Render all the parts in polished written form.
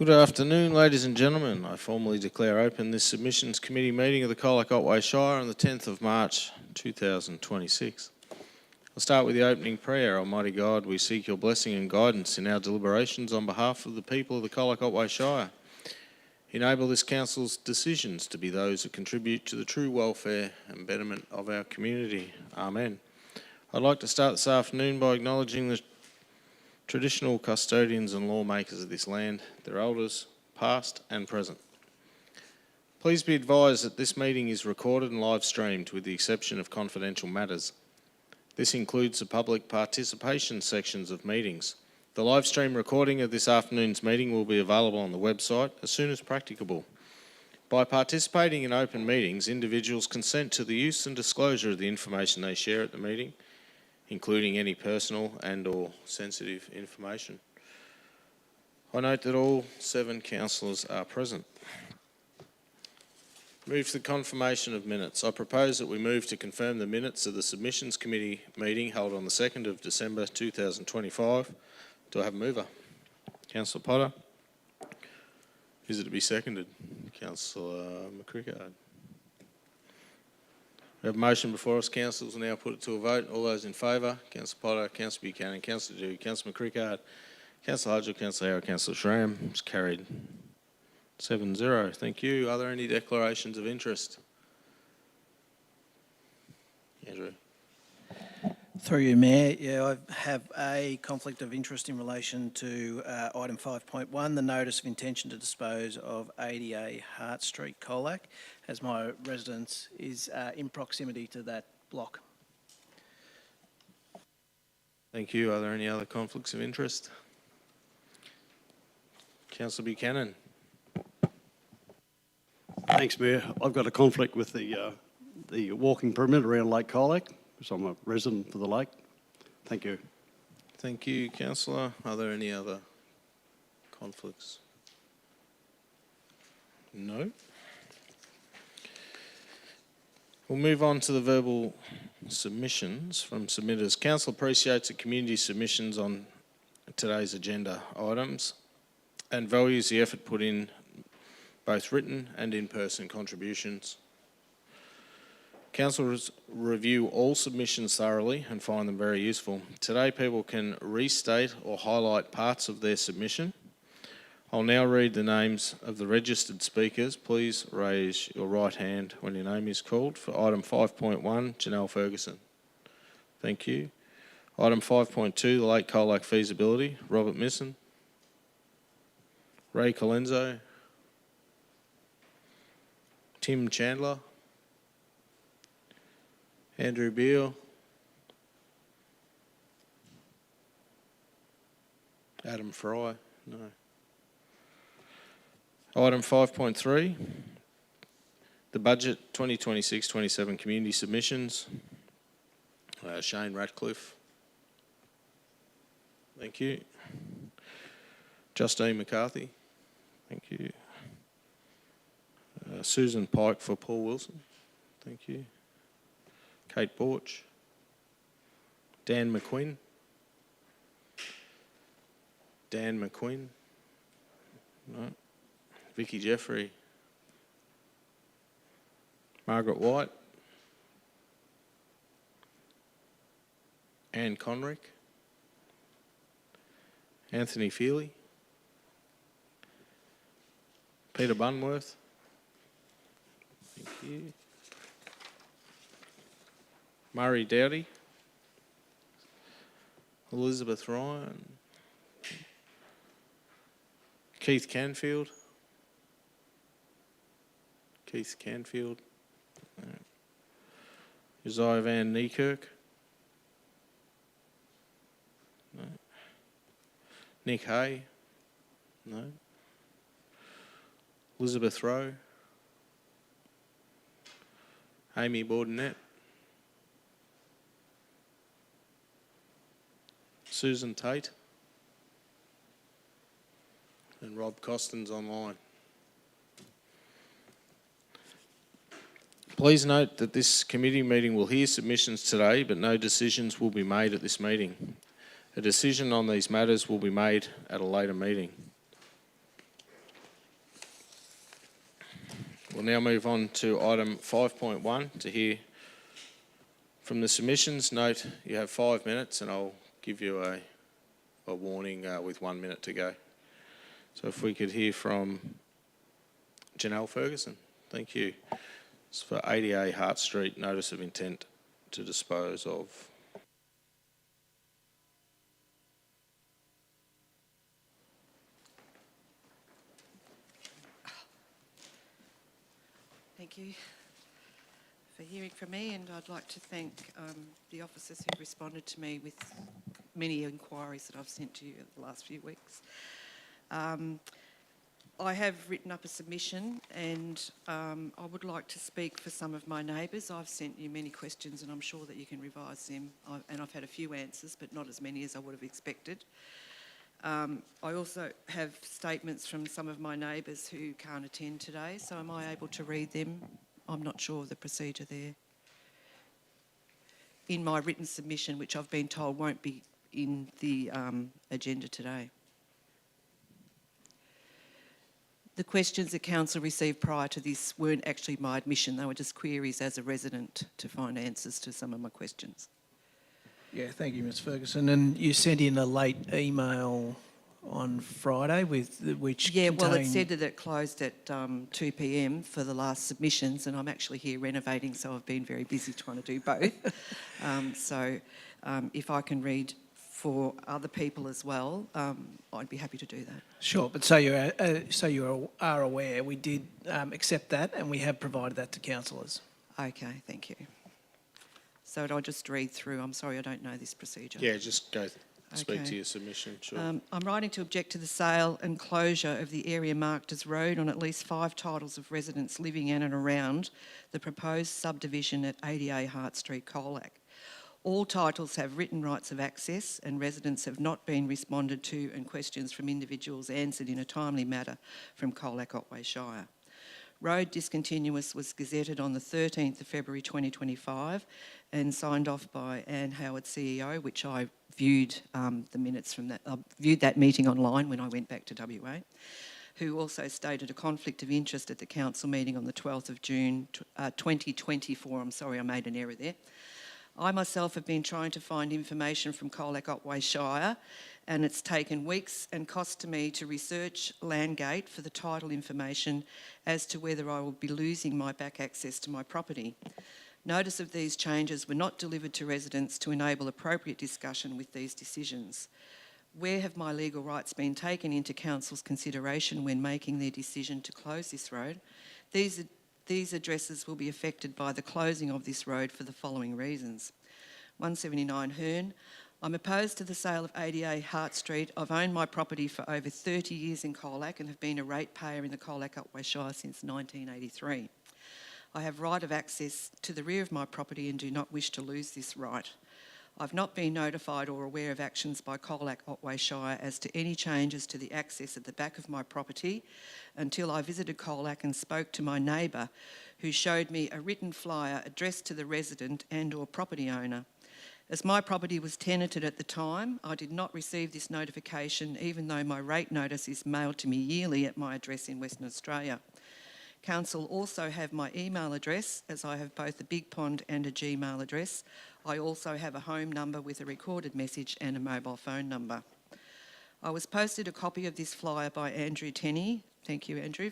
Good afternoon, ladies and gentlemen. I formally declare open this Submissions Committee meeting of the Colac Otway Shire on the 10th of March 2026. I'll start with the opening prayer. Almighty God, we seek your blessing and guidance in our deliberations on behalf of the people of the Colac Otway Shire. Enable this Council's decisions to be those that contribute to the true welfare and betterment of our community. Amen. I'd like to start this afternoon by acknowledging the traditional custodians and lawmakers of this land, their elders, past and present. Please be advised that this meeting is recorded and live streamed with the exception of confidential matters. This includes the public participation sections of meetings. The live stream recording of this afternoon's meeting will be available on the website as soon as practicable. By participating in open meetings, individuals consent to the use and disclosure of the information they share at the meeting, including any personal and/or sensitive information. I note that all 7 councillors are present. Move to the confirmation of minutes. I propose that we move to confirm the minutes of the Submissions Committee meeting held on the 2nd of December 2025. Do I have a mover? Councillor Potter. Is it to be seconded? Councillor McCrickard. We have a motion before us. Councillors will now put it to a vote. All those in favour, Councillor Potter, Councillor Buchanan, Councillor Dewey, Councillor McCrickard, Councillor Hudgell, Councillor Howard, Councillor Schramm. It's carried 7-0. Thank you. Are there any declarations of interest? Andrew. Through you, Mayor, I have a conflict of interest in relation to item 5.1, the notice of intention to dispose of 80A Hart Street, Colac, as my residence is in proximity to that block. Thank you. Are there any other conflicts of interest? Councillor Buchanan. Thanks, Mayor. I've got a conflict with the walking perimeter around Lake Colac, because I'm a resident for the lake. Thank you. Thank you, Councillor. Are there any other conflicts? No. We'll move on to the verbal submissions from submitters. Council appreciates the community submissions on today's agenda items and values the effort put in both written and in-person contributions. Council review all submissions thoroughly and find them very useful. Today people can restate or highlight parts of their submission. I'll now read the names of the registered speakers. Please raise your right hand when your name is called. For item 5.1, Janelle Ferguson. Thank you. Item 5.2, the Lake Colac feasibility, Robert Misson. Ray Colenso. Tim Chandler. Andrew Beale. Adam Fry. No. Item 5.3, the budget 2026-27 community submissions. Shane Ratcliffe. Thank you. Justine McCarthy. Thank you. Susan Pike for Paul Wilson. Thank you. Kate Borch. Dan McQuinn. Dan McQuinn. No. Vicky Jeffrey. Margaret White. Anne Conrick. Anthony Feely. Peter Bunworth. Thank you. Murray Dowdy. Elizabeth Ryan. Keith Canfield. Keith Canfield. Josiah Van Niekerk. No. Nick Hay. No. Elizabeth Rowe. Amy Bordenette. Susan Tate. And Rob Costin's online. Please note that this committee meeting will hear submissions today, but no decisions will be made at this meeting. A decision on these matters will be made at a later meeting. We'll now move on to item 5.1 to hear from the submissions. Note you have 5 minutes and I'll give you a warning with 1 minute to go. So if we could hear from Janelle Ferguson. Thank you. It's for 80A Hart Street, notice of intent to dispose of. Thank you for hearing from me, and I'd like to thank the officers who responded to me with many inquiries that I've sent to you in the last few weeks. I have written up a submission, and I would like to speak for some of my neighbours. I've sent you many questions and I'm sure that you can revise them, and I've had a few answers but not as many as I would have expected. I also have statements from some of my neighbours who can't attend today, so am I able to read them? I'm not sure of the procedure there. In my written submission, which I've been told won't be in the agenda today. The questions that Council received prior to this weren't actually my admission, they were just queries as a resident to find answers to some of my questions. Yeah, thank you, Ms Ferguson. And you sent in a late email on Friday with which well, it contained... said that it closed at 2 p.m. for the last submissions, and I'm actually here renovating, so I've been very busy trying to do both. If I can read for other people as well, I'd be happy to do that. Sure, but so you are aware, we did accept that and we have provided that to councillors. Okay, thank you. So I'll just read through. I'm sorry, I don't know this procedure. Yeah, just go speak Okay. to your submission, sure. I'm writing to object to the sale and closure of the area marked as road on at least 5 titles of residents living in and around the proposed subdivision at 80A Hart Street, Colac. All titles have written rights of access and residents have not been responded to, and questions from individuals answered in a timely manner from Colac Otway Shire. Road discontinuous was gazetted on the 13th of February 2025 and signed off by Anne Howard, CEO, which I viewed the minutes from that. I viewed that meeting online when I went back to WA, who also stated a conflict of interest at the council meeting on the 12th of June 2024. I'm sorry, I made an error there. I myself have been trying to find information from Colac Otway Shire, and it's taken weeks and cost to me to research Landgate for the title information as to whether I will be losing my back access to my property. Notice of these changes were not delivered to residents to enable appropriate discussion with these decisions. Where have my legal rights been taken into council's consideration when making their decision to close this road? These addresses will be affected by the closing of this road for the following reasons. 179 Hern. I'm opposed to the sale of 80A Hart Street. I've owned my property for over 30 years in Colac and have been a ratepayer in the Colac Otway Shire since 1983. I have right of access to the rear of my property and do not wish to lose this right. I've not been notified or aware of actions by Colac Otway Shire as to any changes to the access at the back of my property until I visited Colac and spoke to my neighbour, who showed me a written flyer addressed to the resident and/or property owner. As my property was tenanted at the time, I did not receive this notification, even though my rate notice is mailed to me yearly at my address in Western Australia. Council also have my email address, as I have both a Big Pond and a Gmail address. I also have a home number with a recorded message and a mobile phone number. I was posted a copy of this flyer by Andrew Tenney, thank you Andrew,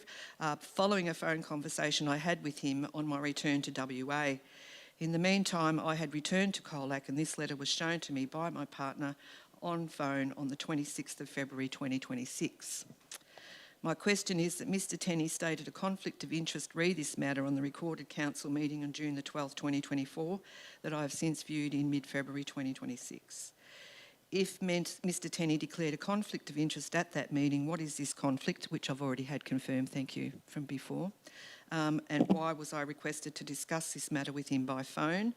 following a phone conversation I had with him on my return to WA. In the meantime, I had returned to Colac and this letter was shown to me by my partner on phone on the 26th of February 2026. My question is that Mr Tenney stated a conflict of interest re this matter on the recorded council meeting on June the 12th, 2024, that I have since viewed in mid-February 2026. If Mr Tenney declared a conflict of interest at that meeting, what is this conflict, which I've already had confirmed, thank you, from before, and why was I requested to discuss this matter with him by phone?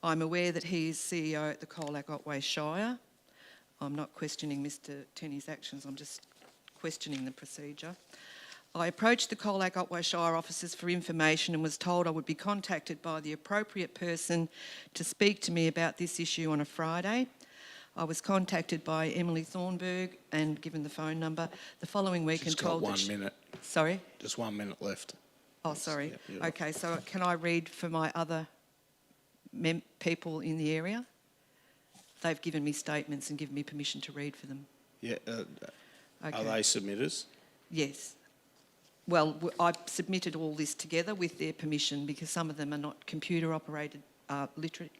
I'm aware that he is CEO at the Colac Otway Shire. I'm not questioning Mr Tenney's actions, I'm just questioning the procedure. I approached the Colac Otway Shire officers for information and was told I would be contacted by the appropriate person to speak to me about this issue on a Friday. I was contacted by Emily Thornburg and given the phone number the following week and told that... Just got 1 minute. Sorry? Just 1 minute left. Oh, sorry. Yeah, you're right. Okay, so can I read for my other people in the area? They've given me statements and given me permission to read for them. Yeah, Okay. are they submitters? Yes. Well, I've submitted all this together with their permission because some of them are not computer operated, literate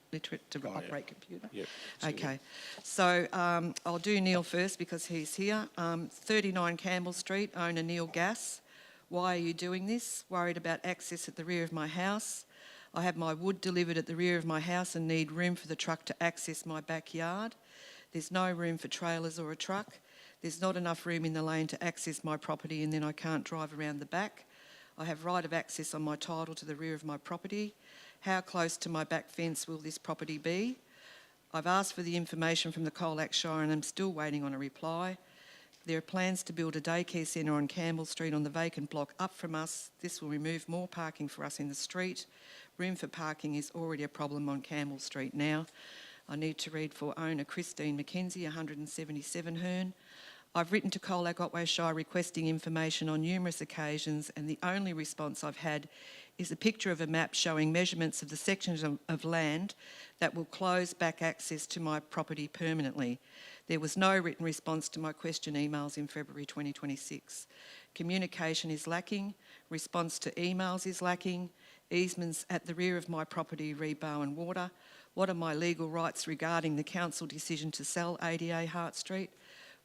to operate computer. Yep. Okay. So I'll do Neil first because he's here. 39 Campbell Street, owner Neil Gass. Why are you doing this? Worried about access at the rear of my house. I have my wood delivered at the rear of my house and need room for the truck to access my backyard. There's no room for trailers or a truck. There's not enough room in the lane to access my property and then I can't drive around the back. I have right of access on my title to the rear of my property. How close to my back fence will this property be? I've asked for the information from the Colac Shire and I'm still waiting on a reply. There are plans to build a daycare centre on Campbell Street on the vacant block up from us. This will remove more parking for us in the street. Room for parking is already a problem on Campbell Street now. I need to read for owner Christine McKenzie, 177 Herne. I've written to Colac Otway Shire requesting information on numerous occasions and the only response I've had is a picture of a map showing measurements of the sections of land that will close back access to my property permanently. There was no written response to my question emails in February 2026. Communication is lacking, response to emails is lacking, easements at the rear of my property read Bowen Water. What are my legal rights regarding the council decision to sell ADA Hart Street?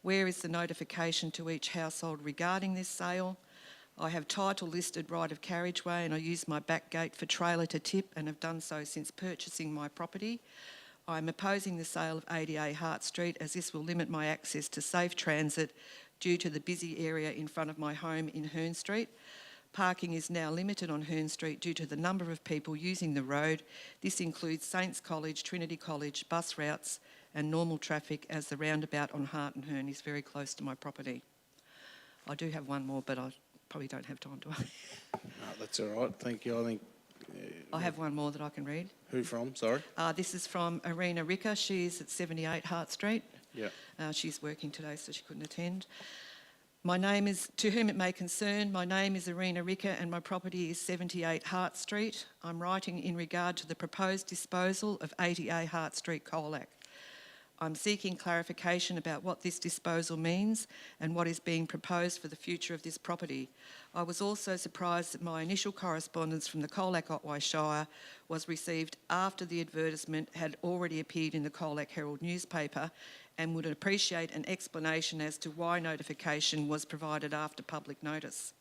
Where is the notification to each household regarding this sale? I have title listed right of carriageway and I use my back gate for trailer to tip and have done so since purchasing my property. I'm opposing the sale of ADA Hart Street as this will limit my access to safe transit due to the busy area in front of my home in Herne Street. Parking is now limited on Herne Street due to the number of people using the road. This includes Saints College, Trinity College, bus routes and normal traffic as the roundabout on Hart and Herne is very close to my property. I do have one more, but I probably don't have time to. No, that's all right. Thank you. I think. I have one more that I can read. Who from? Sorry. This is from Irina Ricker. She's at 78 Hart Street. Yeah. She's working today, so she couldn't attend. My name is, to whom it may concern, my name is Irina Ricker and my property is 78 Hart Street. I'm writing in regard to the proposed disposal of 80A Hart Street, Colac. I'm seeking clarification about what this disposal means and what is being proposed for the future of this property. I was also surprised that my initial correspondence from the Colac Otway Shire was received after the advertisement had already appeared in the Colac Herald newspaper and would appreciate an explanation as to why notification was provided after public notice.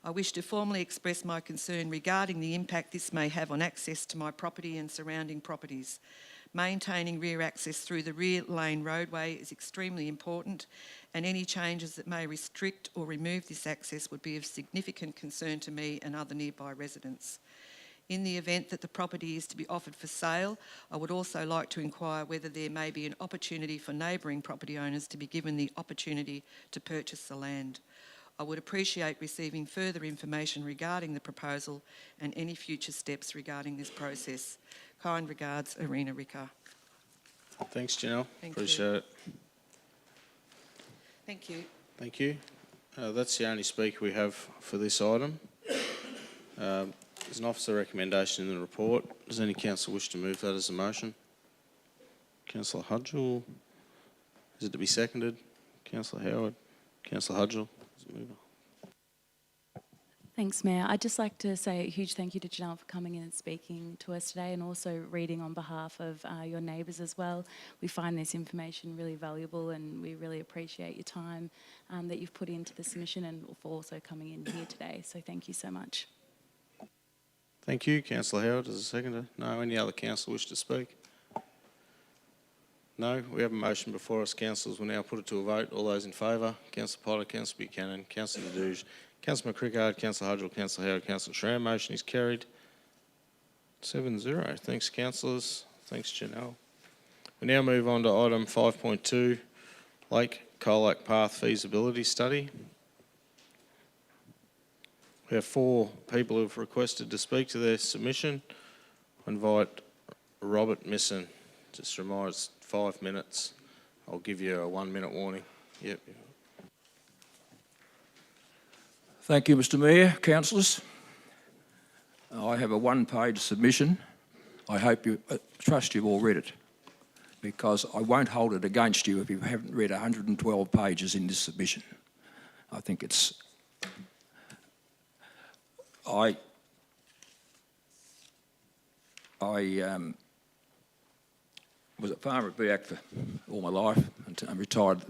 I wish to formally express my concern regarding the impact this may have on access to my property and surrounding properties. Maintaining rear access through the rear lane roadway is extremely important and any changes that may restrict or remove this access would be of significant concern to me and other nearby residents. In the event that the property is to be offered for sale, I would also like to inquire whether there may be an opportunity for neighbouring property owners to be given the opportunity to purchase the land. I would appreciate receiving further information regarding the proposal and any future steps regarding this process. Kind regards, Irina Ricker. Thanks, Janelle. Thank Appreciate it. Thank you. Thank you. That's the only speaker we have for this item. There's an officer recommendation in the report. Does any council wish to move that as a motion? Councillor Hudgell. Is it to be seconded? Councillor Howard. Councillor Hudgell. Thanks, Mayor. I'd just like to say a huge thank you to Janelle for coming in and speaking to us today and also reading on behalf of your neighbours as well. We find this information really valuable and we really appreciate your time that you've put into the submission and for also coming in here today. So thank you so much. Thank you. Councillor Howard as a seconder. No. Any other council wish to speak? No. We have a motion before us. Councillors will now put it to a vote. All those in favour? Councillor Potter, Councillor Buchanan, Councillor Dadouge, Councillor McCrickard, Councillor Hudgell, Councillor Howard, Councillor Schramm. Motion is carried. 7-0. Thanks, councillors. Thanks, Janelle. We now move on to item 5.2, Lake Colac Path Feasibility Study. We have 4 people who have requested to speak to their submission. I invite Robert Misson. Just remind us, 5 minutes. I'll give you a 1-minute warning. Yep. Thank you, Mr Mayor, councillors. I have a one-page submission. I hope you, trust you've all read it, because I won't hold it against you if you haven't read 112 pages in this submission. I think it's... I was a farmer at Biak for all my life, and I retired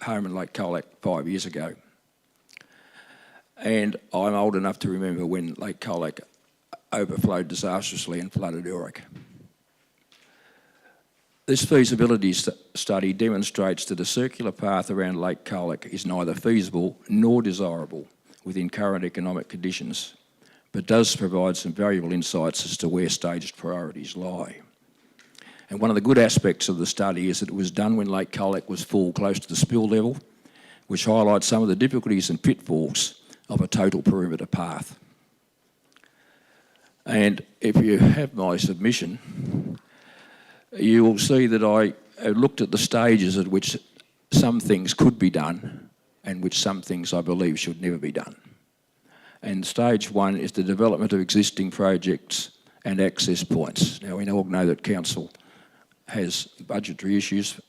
home in Lake Colac 5 years ago. And I'm old enough to remember when Lake Colac overflowed disastrously and flooded Urich. This feasibility study demonstrates that a circular path around Lake Colac is neither feasible nor desirable within current economic conditions, but does provide some valuable insights as to where staged priorities lie. And one of the good aspects of the study is that it was done when Lake Colac was full, close to the spill level, which highlights some of the difficulties and pitfalls of a total perimeter path. And if you have my submission, you will see that I looked at the stages at which some things could be done and which some things I believe should never be done. And stage one is the development of existing projects and access points. Now, we all know that council has budgetary issues.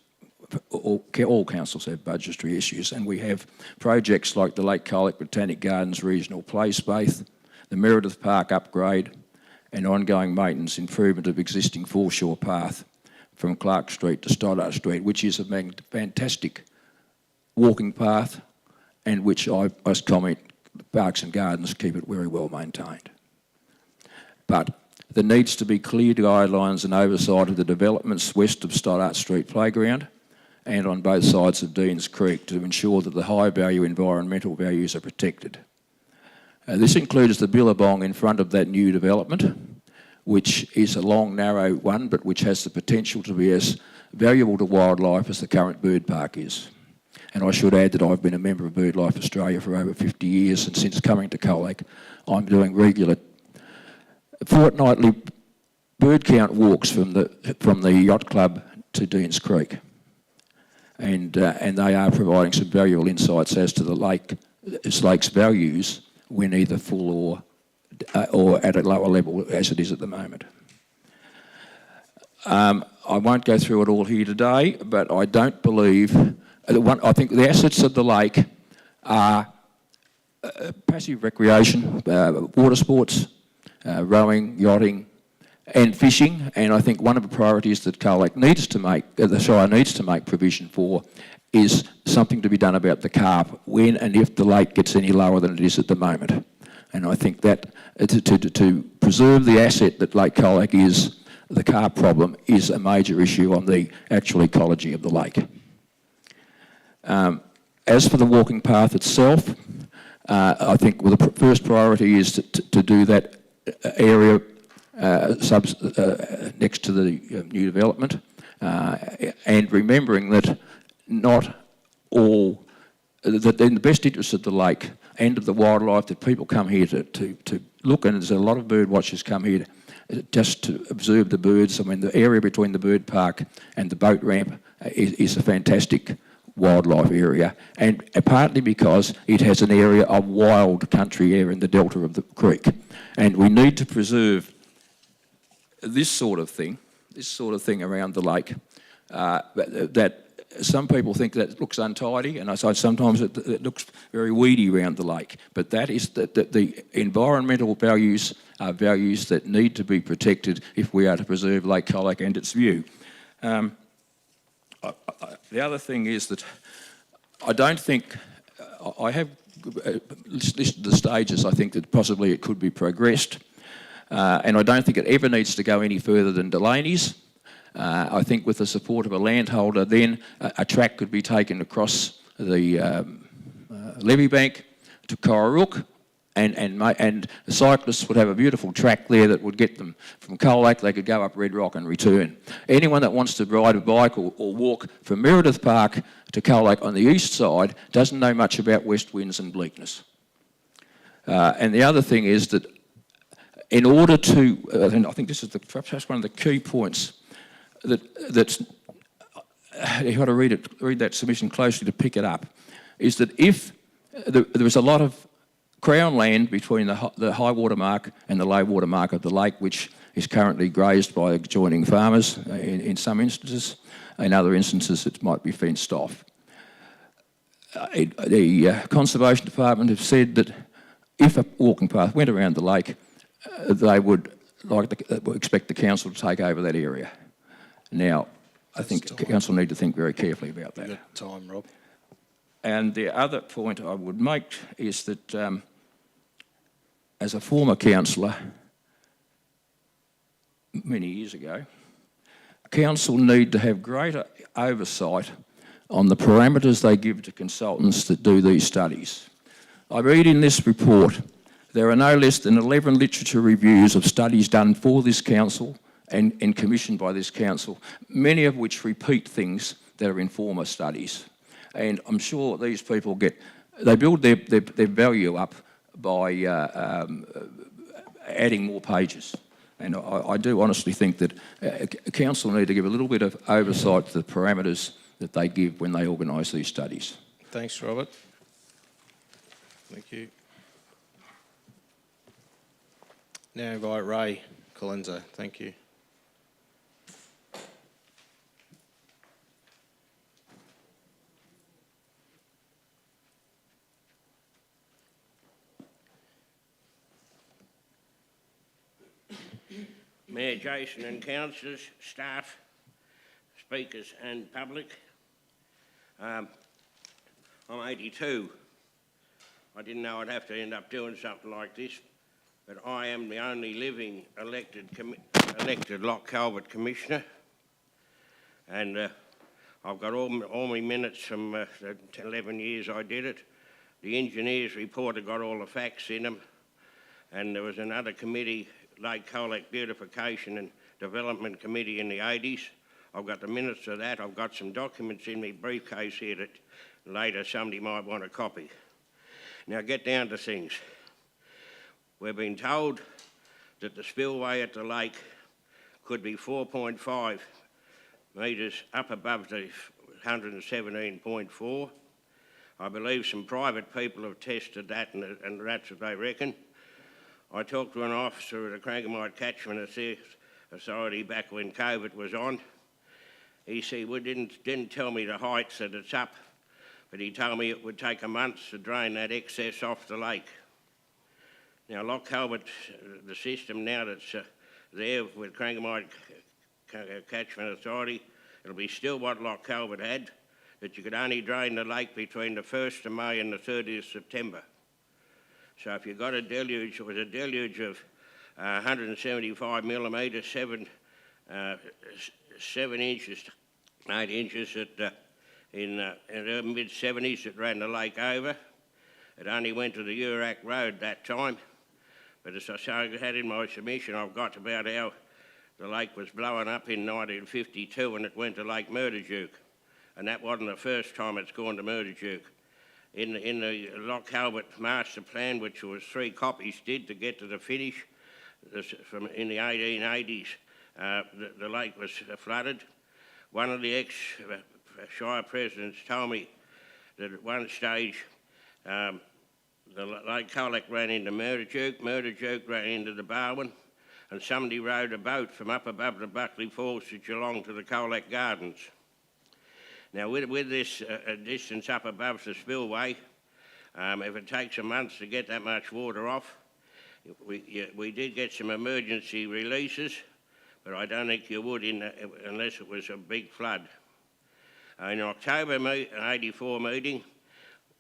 All councils have budgetary issues, and we have projects like the Lake Colac Botanic Gardens Regional Play Space, the Meredith Park upgrade, and ongoing maintenance improvement of existing foreshore path from Clark Street to Stoddart Street, which is a fantastic walking path, and which I must comment, Parks and Gardens keep it very well maintained. But there needs to be clear guidelines and oversight of the developments west of Stoddart Street Playground and on both sides of Deans Creek to ensure that the high value environmental values are protected. This includes the billabong in front of that new development, which is a long, narrow one, but which has the potential to be as valuable to wildlife as the current bird park is. And I should add that I've been a member of BirdLife Australia for over 50 years, and since coming to Colac, I'm doing regular fortnightly bird count walks from the yacht club to Deans Creek. And they are providing some valuable insights as to the lake's values when either full or at a lower level as it is at the moment. I won't go through it all here today, but I don't believe... I think the assets of the lake are passive recreation, water sports, rowing, yachting, and fishing. And I think one of the priorities that Colac needs to make, the Shire needs to make provision for, is something to be done about the carp when and if the lake gets any lower than it is at the moment. And I think that to preserve the asset that Lake Colac is, the carp problem is a major issue on the actual ecology of the lake. As for the walking path itself, I think the first priority is to do that area next to the new development, and remembering that not all, that in the best interest of the lake and of the wildlife, that people come here to look, and there's a lot of bird watchers come here just to observe the birds. I mean, the area between the bird park and the boat ramp is a fantastic wildlife area, and partly because it has an area of wild country area in the delta of the creek. And we need to preserve this sort of thing around the lake, that some people think that looks untidy, and I say sometimes it looks very weedy around the lake, but that is the environmental values are values that need to be protected if we are to preserve Lake Colac and its view. The other thing is that I don't think, I have listed the stages I think that possibly it could be progressed, and I don't think it ever needs to go any further than Delaney's. I think with the support of a landholder, then a track could be taken across the levee bank to Corrook, and the cyclists would have a beautiful track there that would get them from Colac. They could go up Red Rock and return. Anyone that wants to ride a bike or walk from Meredith Park to Colac on the east side doesn't know much about west winds and bleakness. And the other thing is that in order to, and I think this is perhaps one of the key points, that's you've got to read that submission closely to pick it up, is that if there was a lot of Crown land between the high water mark and the low water mark of the lake, which is currently grazed by adjoining farmers in some instances. In other instances, it might be fenced off. The Conservation Department have said that if a walking path went around the lake, they would expect the council to take over that area. Now, I think the council need to think very carefully about that. You've got time, Rob. And the other point I would make is that as a former councillor many years ago, council need to have greater oversight on the parameters they give to consultants that do these studies. I read in this report there are no less than 11 literature reviews of studies done for this council and commissioned by this council, many of which repeat things that are in former studies. And I'm sure these people they build their value up by adding more pages. And I do honestly think that council need to give a little bit of oversight to the parameters that they give when they organise these studies. Thanks, Robert. Thank you. Now invite Ray Colenso. Thank you. Mayor Jason and councillors, staff, speakers and public. I'm 82. I didn't know I'd have to end up doing something like this, but I am the only living elected Loch Calvert Commissioner, and I've got all my minutes from the 11 years I did it. The engineer's report had got all the facts in them, and there was another committee, Lake Colac Beautification and Development Committee in the 80s. I've got the minutes of that. I've got some documents in my briefcase here that later somebody might want a copy. Now get down to things. We've been told that the spillway at the lake could be 4.5 metres up above the 117.4. I believe some private people have tested that and that's what they reckon. I talked to an officer of the Crangamite Catchment Authority back when COVID was on. He said, well, didn't tell me the heights that it's up, but he told me it would take a month to drain that excess off the lake. Now, Loch Calvert, the system now that's there with Crangamite Catchment Authority, it'll be still what Loch Calvert had, that you could only drain the lake between the 1st of May and the 30th of September. So if you've got a deluge, it was a deluge of 175 millimetres, 7 inches, 8 inches in the mid-70s that ran the lake over. It only went to the Urack Road that time. But as I had in my submission, I've got about how the lake was blowing up in 1952 and it went to Lake Murderduke. And that wasn't the first time it's gone to Murderduke. In the Loch Calvert Master Plan, which was 3 copies did to get to the finish, in the 1880s, the lake was flooded. One of the ex-Shire presidents told me that at one stage the Lake Colac ran into Murderduke, Murderduke ran into the Barwon, and somebody rowed a boat from up above the Buckley Falls to Geelong to the Colac Gardens. Now, with this distance up above the spillway, if it takes a month to get that much water off, we did get some emergency releases, but I don't think you would unless it was a big flood. In October 84 meeting,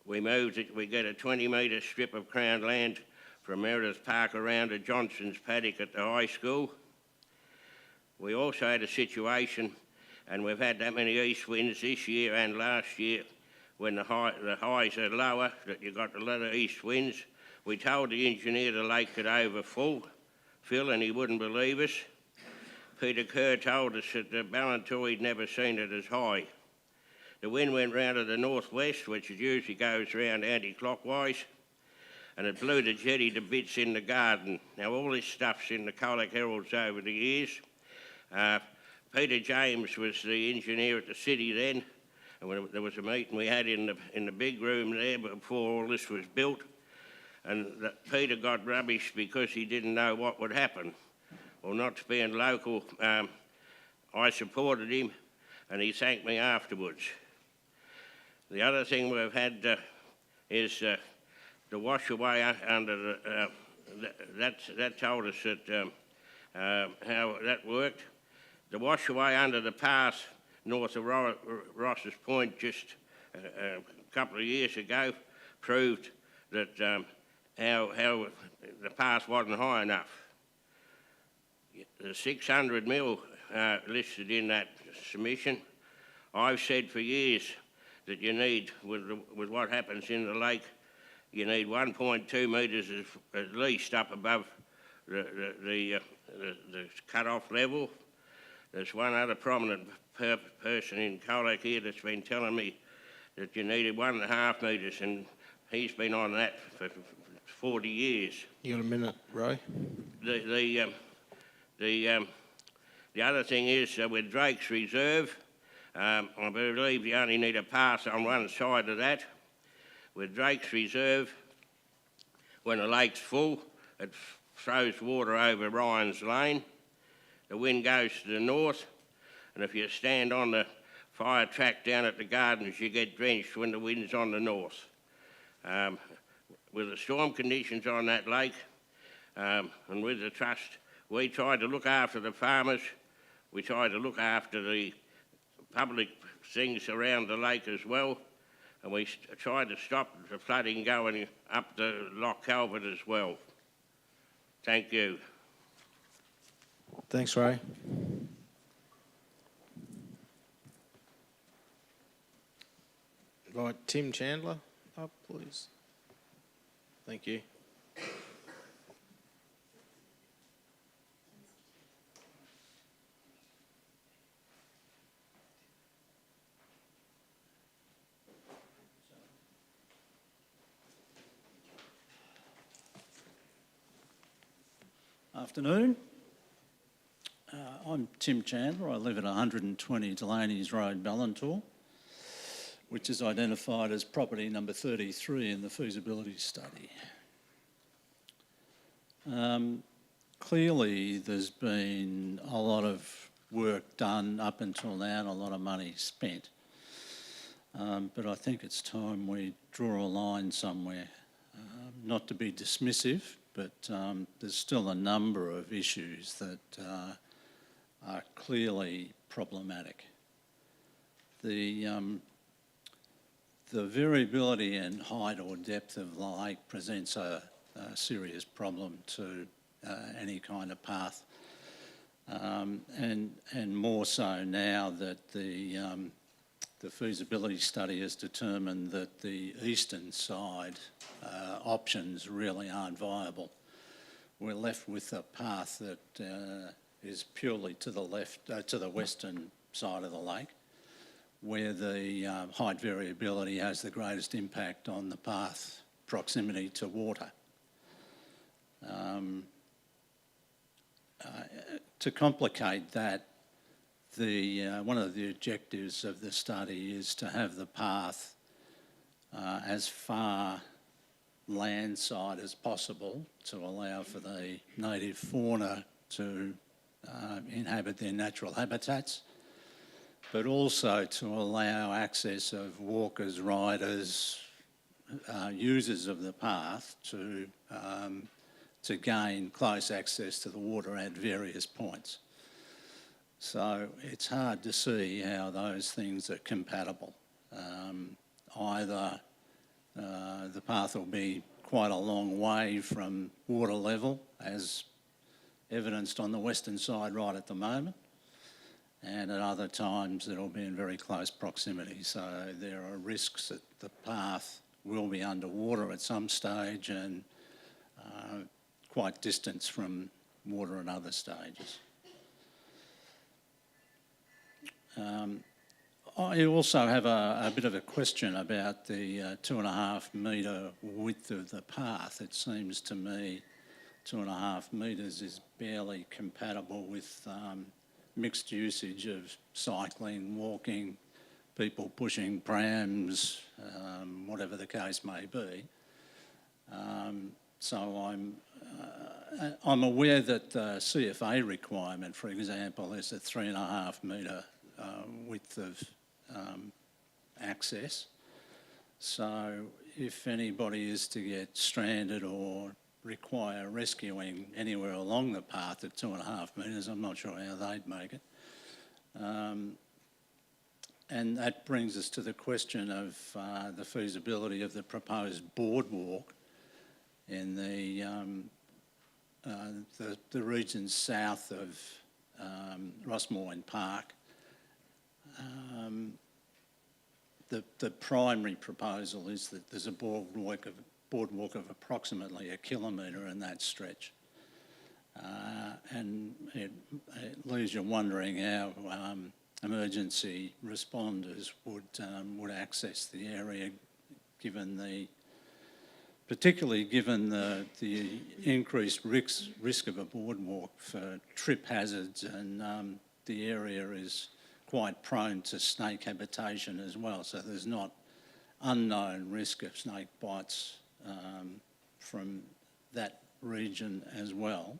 we moved it. We get a 20-metre strip of Crown land from Meredith Park around to Johnson's paddock at the high school. We also had a situation, and we've had that many east winds this year and last year, when the highs are lower, that you've got a lot of east winds. We told the engineer the lake could overfill, and he wouldn't believe us. Peter Kerr told us that the Ballantoy he'd never seen it as high. The wind went round to the northwest, which it usually goes round anti-clockwise, and it blew the jetty to bits in the garden. Now, all this stuff's in the Colac Heralds over the years. Peter James was the engineer at the city then, and when there was a meeting we had in the big room there before all this was built. and that Peter got rubbish because he didn't know what would happen. Well, not being local, I supported him, and he thanked me afterwards. The other thing we've had is the wash away under the, that told us that how that worked. The wash away under the pass north of Ross's Point just a couple of years ago proved that how the pass wasn't high enough. The 600 mil listed in that submission, I've said for years that you need, with what happens in the lake, you need 1.2 metres at least up above the cut-off level. There's one other prominent person in Colac here that's been telling me that you needed 1.5 metres, and he's been on that for 40 years. You got a minute, Ray? The other thing is with Drake's Reserve, I believe you only need a pass on one side of that. With Drake's Reserve, when the lake's full, it throws water over Ryan's Lane. The wind goes to the north, and if you stand on the fire track down at the gardens, you get drenched when the wind's on the north. With the storm conditions on that lake, and with the trust, we try to look after the farmers, we try to look after the public things around the lake as well, and we try to stop the flooding going up the Loch Calvert as well. Thank you. Thanks, Ray. Invite Tim Chandler up, please. Thank you. Afternoon. I'm Tim Chandler. I live at 120 Delaney's Road, Ballantor, which is identified as property number 33 in the feasibility study. Clearly, there's been a lot of work done up until now and a lot of money spent. But I think it's time we draw a line somewhere. Not to be dismissive, but there's still a number of issues that are clearly problematic. The variability in height or depth of the lake presents a serious problem to any kind of path, and more so now that the feasibility study has determined that the eastern side options really aren't viable. We're left with a path that is purely to the left, to the western side of the lake, where the height variability has the greatest impact on the path proximity to water. To complicate that, one of the objectives of the study is to have the path as far landside as possible to allow for the native fauna to inhabit their natural habitats, but also to allow access of walkers, riders, users of the path to gain close access to the water at various points. So it's hard to see how those things are compatible. Either the path will be quite a long way from water level, as evidenced on the western side right at the moment, and at other times it'll be in very close proximity. So there are risks that the path will be underwater at some stage and quite distant from water at other stages. I also have a bit of a question about the 2.5 metre width of the path. It seems to me 2.5 metres is barely compatible with mixed usage of cycling, walking, people pushing prams, whatever the case may be. So I'm aware that the CFA requirement, for example, is a 3.5 metre width of access. So if anybody is to get stranded or require rescuing anywhere along the path at 2.5 metres, I'm not sure how they'd make it. And that brings us to the question of the feasibility of the proposed boardwalk in the region south of Rossmoyne Park. The primary proposal is that there's a boardwalk of approximately 1 kilometre in that stretch. And it leaves you wondering how emergency responders would access the area, particularly given the increased risk of a boardwalk for trip hazards, and the area is quite prone to snake habitation as well. So there's not unknown risk of snake bites from that region as well.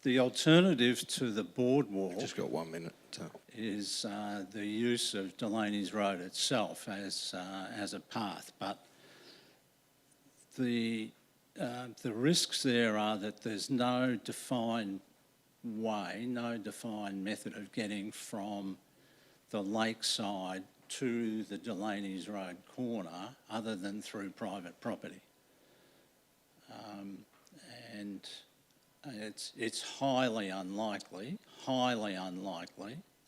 The alternative to the boardwalk Just got 1 minute. is the use of Delaney's Road itself as a path, but the risks there are that there's no defined way, no defined method of getting from the lakeside to the Delaney's Road corner other than through private property. And it's highly unlikely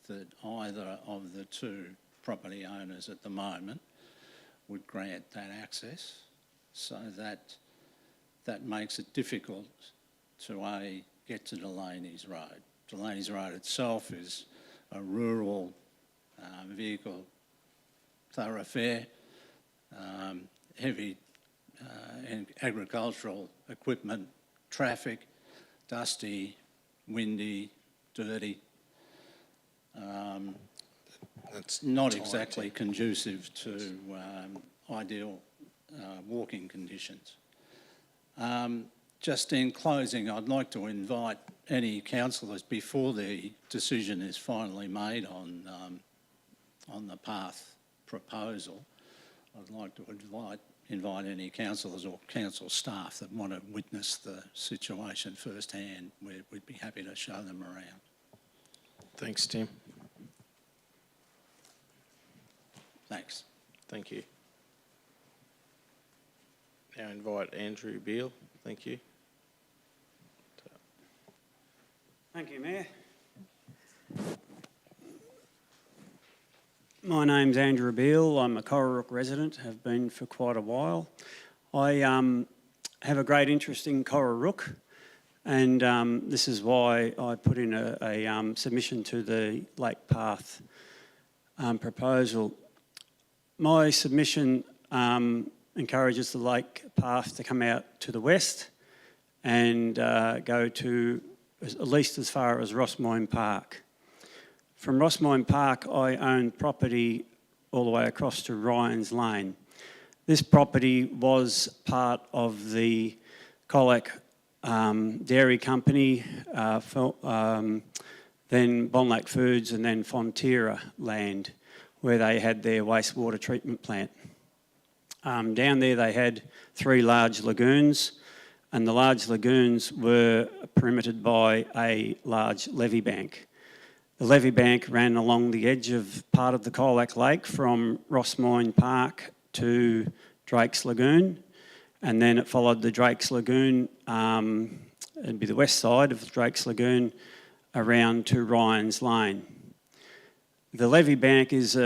that either of the two property owners at the moment would grant that access, so that makes it difficult to get to Delaney's Road. Delaney's Road itself is a rural vehicle thoroughfare, heavy agricultural equipment, traffic, dusty, windy, dirty. That's not exactly conducive to ideal walking conditions. Just in closing, I'd like to invite any councillors, before the decision is finally made on the path proposal, I'd like to invite any councillors or council staff that want to witness the situation firsthand. We'd be happy to show them around. Thanks, Tim. Thanks. Thank you. Now invite Andrew Beale. Thank you. Thank you, Mayor. My name's Andrew Beale. I'm a Colac resident, have been for quite a while. I have a great interest in Colac, and this is why I put in a submission to the Lake Path proposal. My submission encourages the Lake Path to come out to the west and go to at least as far as Rossmoyne Park. From Rossmoyne Park, I own property all the way across to Ryan's Lane. This property was part of the Colac Dairy Company, then Bonlac Foods, and then Fonterra land, where they had their wastewater treatment plant. Down there they had 3 large lagoons, and the large lagoons were perimetered by a large levee bank. The levee bank ran along the edge of part of the Colac Lake from Rossmoyne Park to Drake's Lagoon, and then it followed the Drake's Lagoon, it'd be the west side of Drake's Lagoon, around to Ryan's Lane. The levee bank is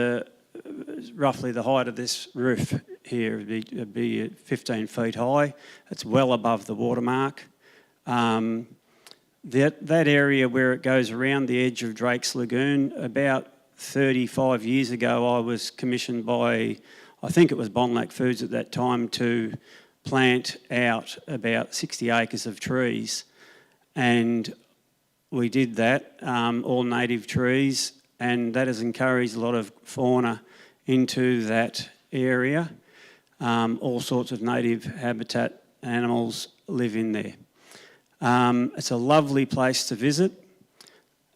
roughly the height of this roof here. It'd be 15 feet high. It's well above the watermark. That area where it goes around the edge of Drake's Lagoon, about 35 years ago I was commissioned by, I think it was Bonlac Foods at that time, to plant out about 60 acres of trees, and we did that, all native trees, and that has encouraged a lot of fauna into that area. All sorts of native habitat animals live in there. It's a lovely place to visit.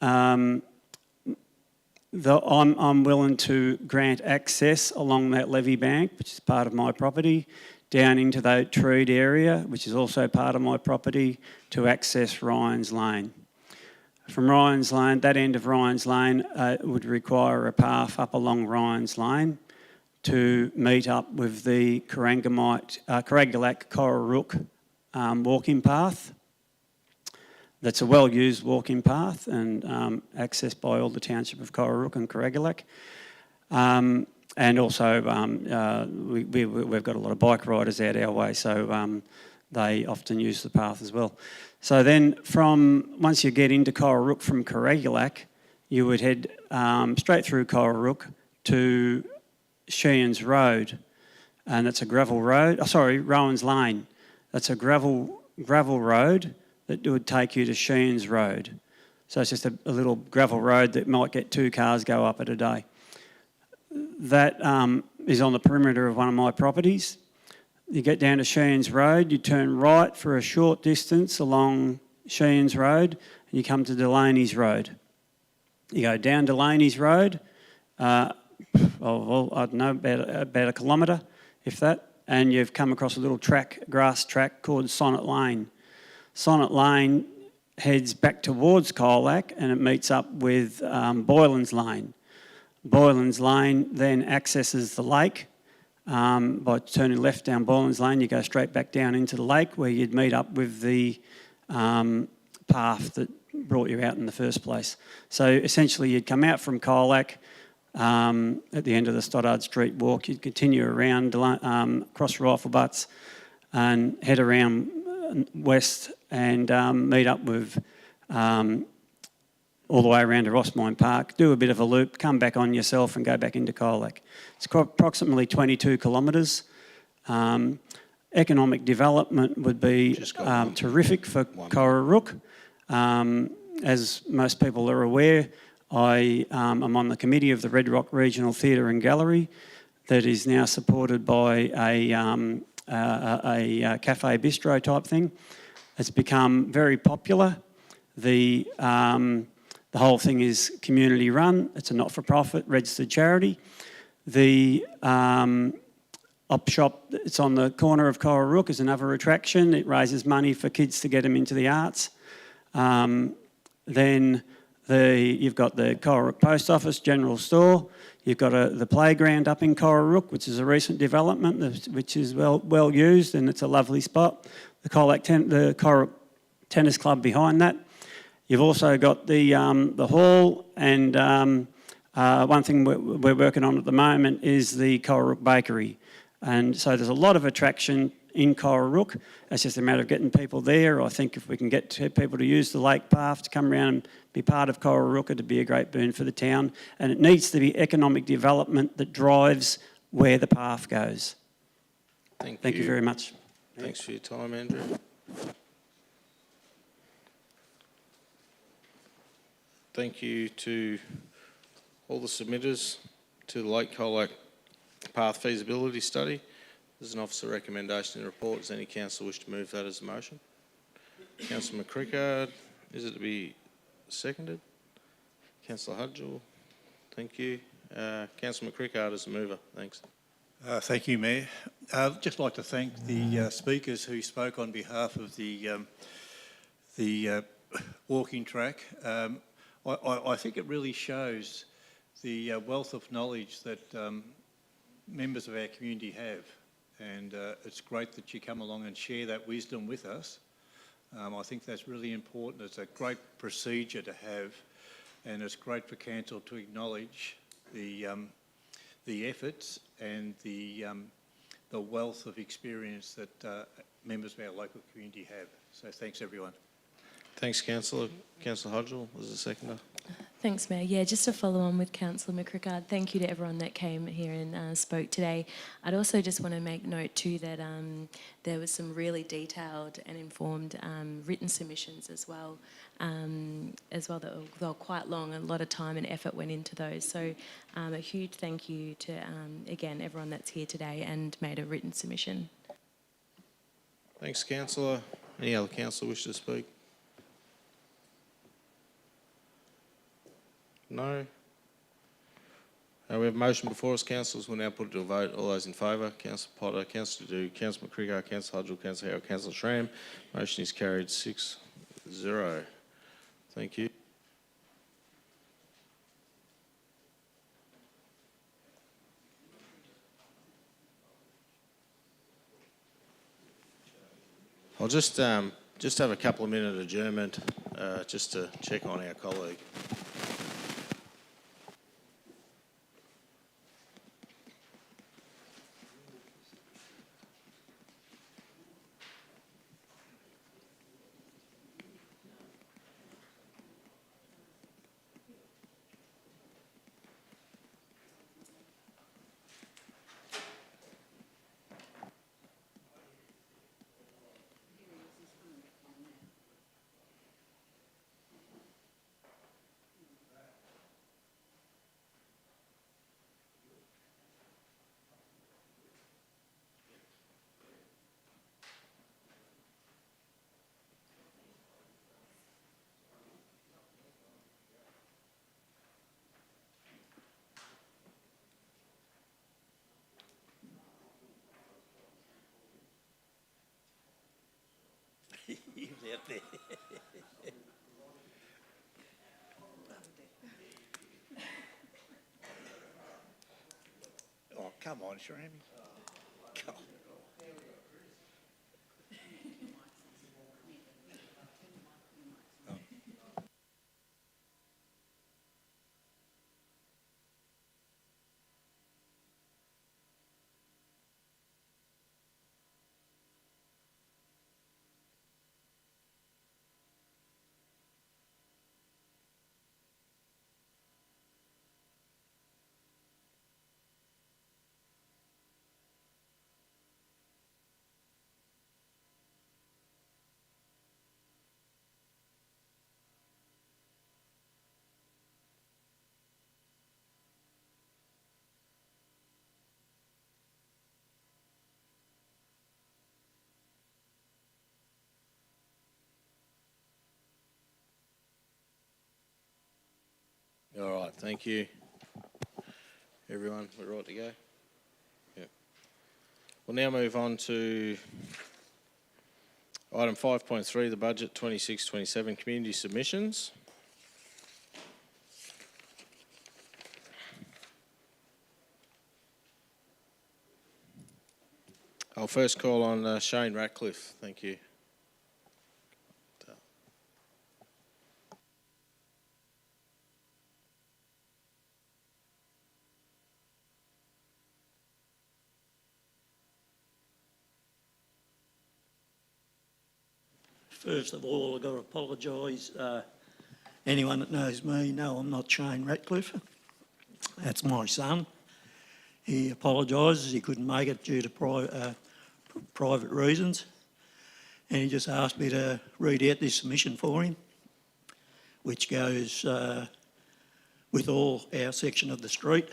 I'm willing to grant access along that levee bank, which is part of my property, down into that treed area, which is also part of my property, to access Ryan's Lane. From Ryan's Lane, that end of Ryan's Lane would require a path up along Ryan's Lane to meet up with the Colac Coroorook walking path. That's a well-used walking path and accessed by all the township of Coroorook and Colac. And also we've got a lot of bike riders out our way, so they often use the path as well. So then once you get into Coroorook from Colac, you would head straight through Coroorook to Sheehan's Road, and it's a gravel road. Rowan's Lane. That's a gravel road that would take you to Sheehan's Road. So it's just a little gravel road that might get 2 cars go up at a day. That is on the perimeter of one of my properties. You get down to Sheehan's Road, you turn right for a short distance along Sheehan's Road, and you come to Delaney's Road. You go down Delaney's Road, I don't know, about a kilometre, if that, and you've come across a little grass track called Sonnet Lane. Sonnet Lane heads back towards Colac and it meets up with Boylan's Lane. Boylan's Lane then accesses the lake. By turning left down Boylan's Lane, you go straight back down into the lake where you'd meet up with the path that brought you out in the first place. So essentially you'd come out from Colac at the end of the Stoddard Street walk, you'd continue around across Rifle Butts and head around west and meet up with all the way around to Rossmine Park, do a bit of a loop, come back on yourself and go back into Colac. It's approximately 22 kilometres. Economic development would be terrific for Coroorook. As most people are aware, I am on the committee of the Red Rock Regional Theatre and Gallery that is now supported by a cafe bistro type thing. It's become very popular. The whole thing is community run. It's a not-for-profit registered charity. The op shop that's on the corner of Coroorook is another attraction. It raises money for kids to get them into the arts. Then you've got the Coroorook Post Office General Store. You've got the playground up in Coroorook, which is a recent development, which is well used, and it's a lovely spot. The Coroorook Tennis Club behind that. You've also got the hall, and one thing we're working on at the moment is the Coroorook Bakery. And so there's a lot of attraction in Coroorook. It's just a matter of getting people there. I think if we can get people to use the lake path to come around and be part of Coroorook, it'd be a great boon for the town. And it needs to be economic development that drives where the path goes. Thank you very much. Thanks for your time, Andrew. Thank you to all the submitters to the Lake Colac Path Feasibility Study. There's an officer recommendation in the report. Does any council wish to move that as a motion? Councillor McCrickard, is it to be seconded? Councillor Hudgell, thank you. Councillor McCrickard as a mover, thanks. Thank you, Mayor. I'd just like to thank the speakers who spoke on behalf of the walking track. I think it really shows the wealth of knowledge that members of our community have, and it's great that you come along and share that wisdom with us. I think that's really important. It's a great procedure to have, and it's great for council to acknowledge the efforts and the wealth of experience that members of our local community have. So thanks, everyone. Thanks, Councillor. Councillor Hodgell as a seconder. Thanks, Mayor. Yeah, just to follow on with Councillor McCrickard, thank you to everyone that came here and spoke today. I'd also just want to make note too that there was some really detailed and informed written submissions as well. as well. They were quite long, and a lot of time and effort went into those. So a huge thank you to, again, everyone that's here today and made a written submission. Thanks, councillor. Any other councillor wish to speak? No? We have a motion before us, councillors. We'll now put it to a vote. All those in favour? Councillor Potter, Councillor Dew, Councillor McCriggar, Councillor Hudgell, Councillor Howard, Councillor Schramm. Motion is carried 6-0. Thank you. I'll just have a couple of minute adjournment just to check on our colleague. He was out there. Oh, come on, Shrammy. Come on. All right, thank you. Everyone, we're right to go? Yep. We'll now move on to item 5.3, the budget 26-27 community submissions. I'll first call on Shane Ratcliffe. Thank you. First of all, I've got to apologise. Anyone that knows me know I'm not Shane Ratcliffe. That's my son. He apologises he couldn't make it due to private reasons, and he just asked me to read out this submission for him, which goes with all our section of the street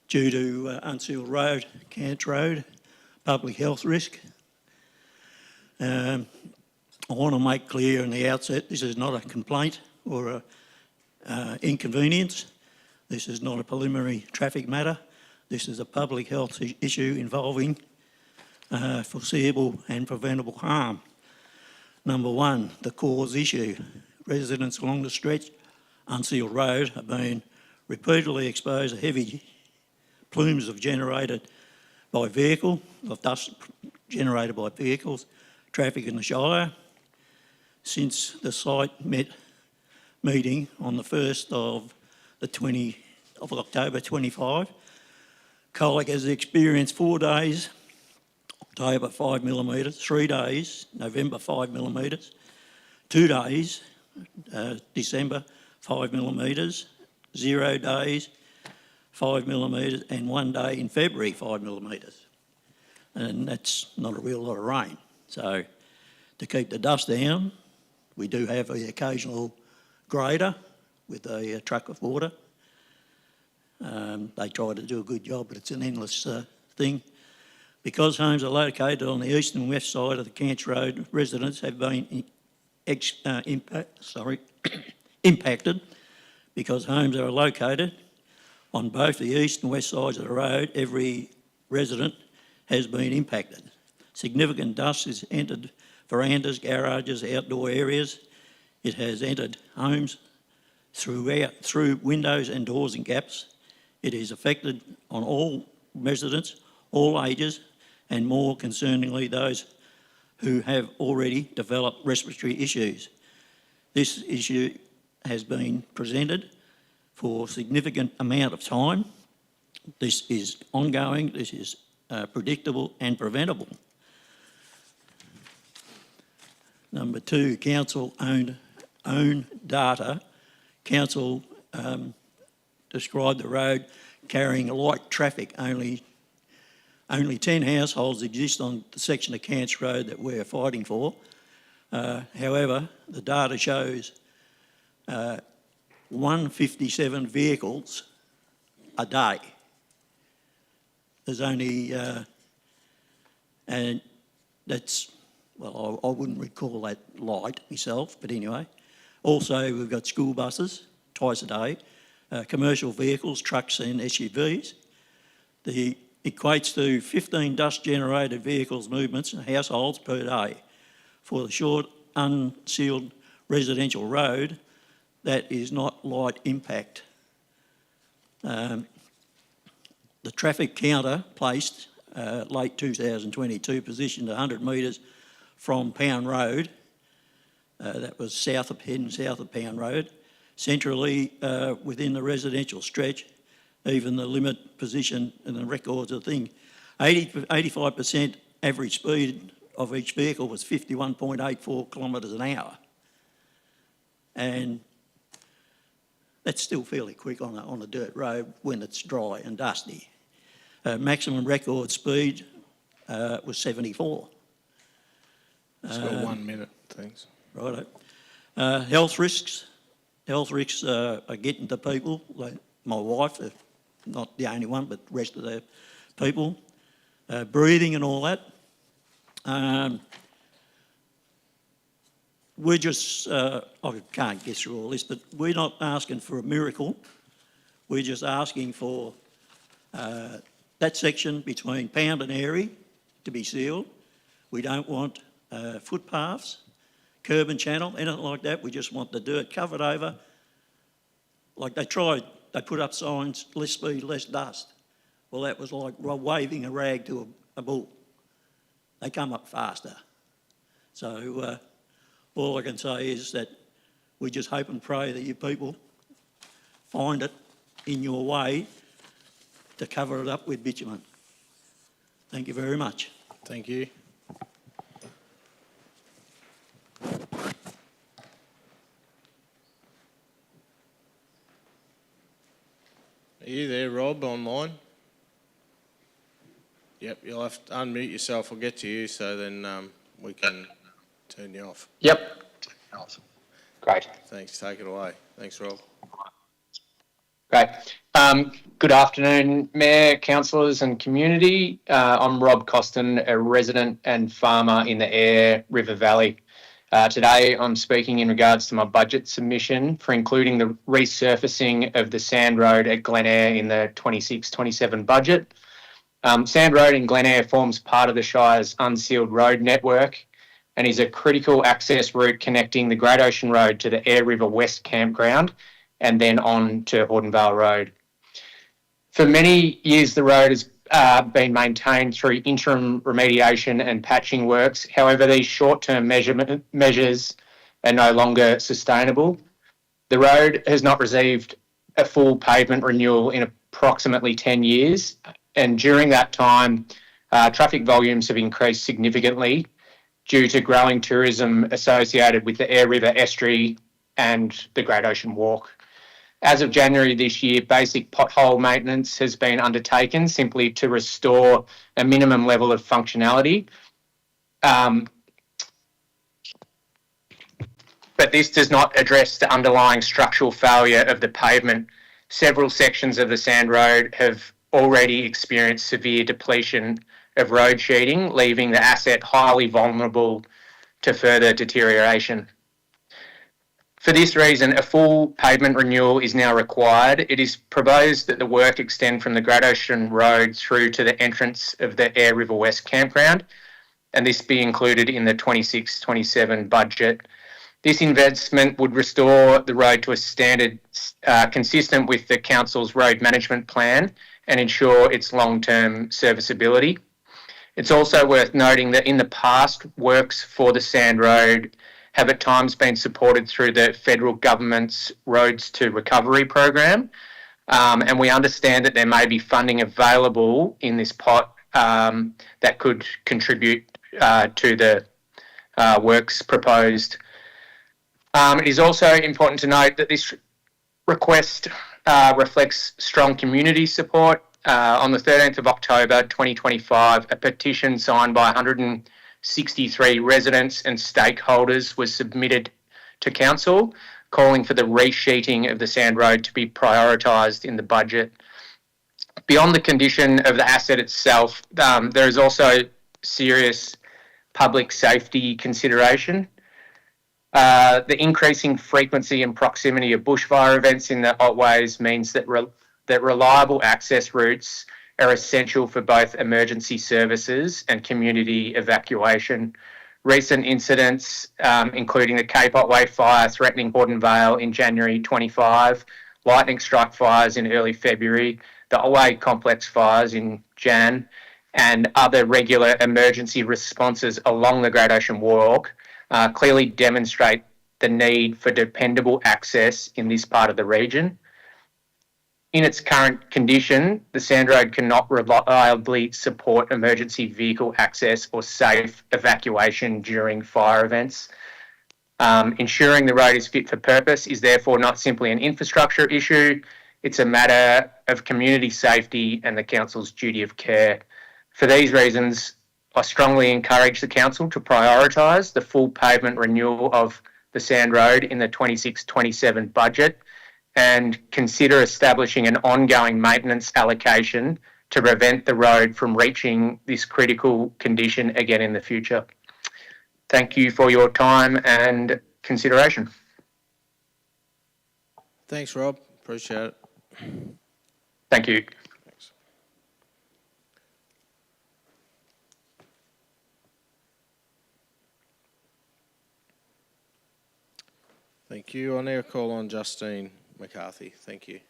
due to unsealed road, Cant Road, public health risk. I want to make clear in the outset, this is not a complaint or an inconvenience. This is not a preliminary traffic matter. This is a public health issue involving foreseeable and preventable harm. Number one, the cause issue. Residents along the stretch, unsealed road, have been repeatedly exposed to heavy plumes of dust generated by vehicles, traffic in the Shire. Since the site meeting on the 1st of October 25, Colac has experienced 4 days, October 5 millimetres, 3 days, November 5 millimetres, 2 days, December 5 millimetres, 0 days, 5 millimetres, and 1 day in February 5 millimetres. And that's not a real lot of rain. So to keep the dust down, We do have the occasional grader with a truck of water. They try to do a good job, but it's an endless thing. Because homes are located on the east and west side of the Cants Road, residents have been impacted. Because homes are located on both the east and west sides of the road, every resident has been impacted. Significant dust has entered verandas, garages, outdoor areas. It has entered homes through windows and doors and gaps. It is affected on all residents, all ages, and more concerningly, those who have already developed respiratory issues. This issue has been presented for a significant amount of time. This is ongoing, this is predictable and preventable. Number two, council own data. Council described the road carrying light traffic. Only 10 households exist on the section of Cants Road that we're fighting for. However, the data shows 157 vehicles a day. There's only, and that's, well, I wouldn't recall that light myself, but anyway. Also, we've got school buses twice a day, commercial vehicles, trucks and SUVs. The equates to 15 dust-generated vehicles movements and households per day. For the short, unsealed residential road, that is not light impact. The traffic counter placed late 2022 positioned 100 metres from Pound Road, that was heading south of Pound Road, centrally within the residential stretch. Even the limit position in the records of the thing, 85% average speed of each vehicle was 51.84 kilometres an hour. And that's still fairly quick on a dirt road when it's dry and dusty. Maximum record speed was 74. It's got 1 minute, thanks. Righto. Health risks. Health risks are getting to people, like my wife, not the only one, but the rest of the people. Breathing and all that. We're just, I can't get through all this, but we're not asking for a miracle. We're just asking for that section between Pound and Airy to be sealed. We don't want footpaths, curb and channel, anything like that. We just want the dirt covered over. Like they put up signs, less speed, less dust. Well, that was like waving a rag to a bull. They come up faster. So all I can say is that we just hope and pray that you people find it in your way to cover it up with bitumen. Thank you very much. Thank you. Are you there, Rob, online? Yep, you'll have to unmute yourself. I'll get to you so then we can turn you off. Yep. Great. Thanks, take it away. Thanks, Rob. Great. Good afternoon, Mayor, councillors and community. I'm Rob Costin, a resident and farmer in the Eyre River Valley. Today I'm speaking in regards to my budget submission for including the resurfacing of the Sand Road at Glen Eyre in the 26-27 budget. Sand Road in Glen Eyre forms part of the Shire's unsealed road network and is a critical access route connecting the Great Ocean Road to the Eyre River West Campground and then on to Hortonvale Road. For many years, the road has been maintained through interim remediation and patching works. However, these short-term measures are no longer sustainable. The road has not received a full pavement renewal in approximately 10 years, and during that time, traffic volumes have increased significantly due to growing tourism associated with the Eyre River Estuary and the Great Ocean Walk. As of January this year, basic pothole maintenance has been undertaken simply to restore a minimum level of functionality. but this does not address the underlying structural failure of the pavement. Several sections of the Sand Road have already experienced severe depletion of road sheeting, leaving the asset highly vulnerable to further deterioration. For this reason, a full pavement renewal is now required. It is proposed that the work extend from the Great Ocean Road through to the entrance of the Air River West campground, and this be included in the 26-27 budget. This investment would restore the road to a standard consistent with the Council's road management plan and ensure its long-term serviceability. It's also worth noting that in the past, works for the Sand Road have at times been supported through the federal government's Roads to Recovery program. And we understand that there may be funding available in this pot that could contribute to the works proposed. It is also important to note that this request reflects strong community support. On the 13th of October 2025, a petition signed by 163 residents and stakeholders was submitted to Council, calling for the resheeting of the Sand Road to be prioritised in the budget. Beyond the condition of the asset itself, there is also serious public safety consideration. The increasing frequency and proximity of bushfire events in the Otways means that that reliable access routes are essential for both emergency services and community evacuation. Recent incidents, including the Cape Otway fire threatening Borden Vale in January 25, lightning strike fires in early February, the Otway complex fires in Jan, and other regular emergency responses along the Great Ocean Walk clearly demonstrate the need for dependable access in this part of the region. In its current condition, the Sand Road cannot reliably support emergency vehicle access or safe evacuation during fire events. Ensuring the road is fit for purpose is therefore not simply an infrastructure issue, it's a matter of community safety and the Council's duty of care. For these reasons, I strongly encourage the Council to prioritise the full pavement renewal of the Sand Road in the 26-27 budget and consider establishing an ongoing maintenance allocation to prevent the road from reaching this critical condition again in the future. Thank you for your time and consideration. Thanks, Rob. Appreciate it. Thank you. Thanks. Thank you. I'll now call on Justine McCarthy. Thank you.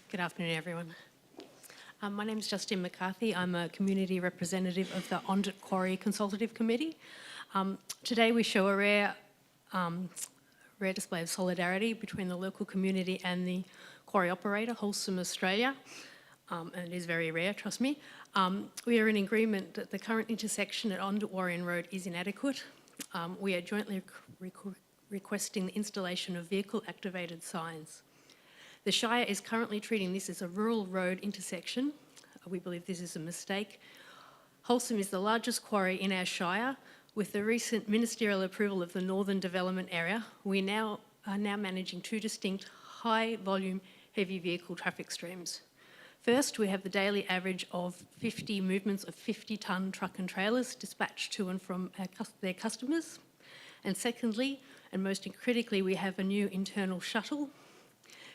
Good afternoon, everyone. My name is Justine McCarthy. I'm a community representative of the Ondit Quarry Consultative Committee. Today we show a rare display of solidarity between the local community and the quarry operator, Wholesome Australia. And it is very rare, trust me. We are in agreement that the current intersection at Ondit Warrion Road is inadequate. We are jointly requesting the installation of vehicle-activated signs. The Shire is currently treating this as a rural road intersection. We believe this is a mistake. Wholesome is the largest quarry in our Shire. With the recent ministerial approval of the Northern Development Area, we are now managing two distinct high-volume heavy vehicle traffic streams. First, we have the daily average of 50 movements of 50-tonne truck and trailers dispatched to and from their customers. And secondly, and most critically, we have a new internal shuttle.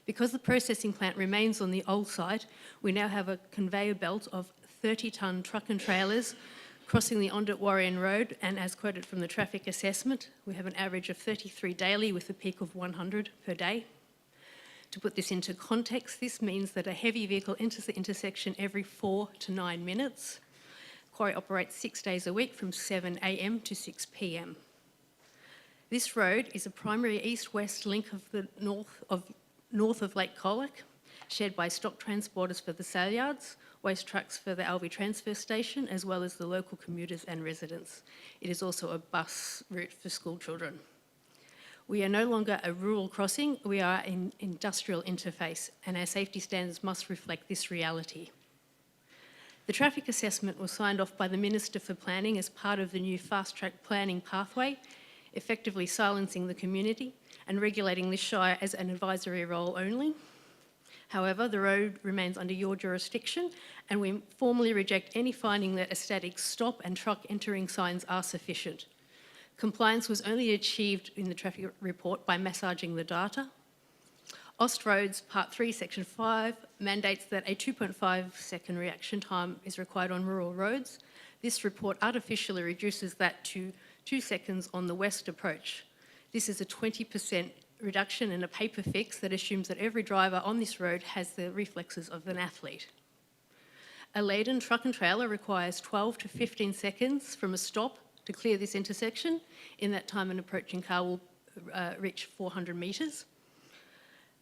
Because the processing plant remains on the old site, we now have a conveyor belt of 30-tonne truck and trailers crossing the Ondit Warrion Road, and as quoted from the traffic assessment, we have an average of 33 daily with a peak of 100 per day. To put this into context, this means that a heavy vehicle enters the intersection every 4 to 9 minutes. Quarry operates 6 days a week from 7 a.m. to 6 p.m. This road is a primary east-west link of the north of Lake Colac, shared by stock transporters for the sale yards, waste trucks for the Alvey transfer station, as well as the local commuters and residents. It is also a bus route for school children. We are no longer a rural crossing, we are an industrial interface, and our safety standards must reflect this reality. The traffic assessment was signed off by the Minister for Planning as part of the new fast-track planning pathway, effectively silencing the community and regulating this shire as an advisory role only. However, the road remains under your jurisdiction, and we formally reject any finding that a static stop and truck entering signs are sufficient. Compliance was only achieved in the traffic report by massaging the data. Aust Roads Part 3, Section 5 mandates that a 2.5 second reaction time is required on rural roads. This report artificially reduces that to 2 seconds on the west approach. This is a 20% reduction and a paper fix that assumes that every driver on this road has the reflexes of an athlete. A laden truck and trailer requires 12 to 15 seconds from a stop to clear this intersection. In that time, an approaching car will reach 400 metres.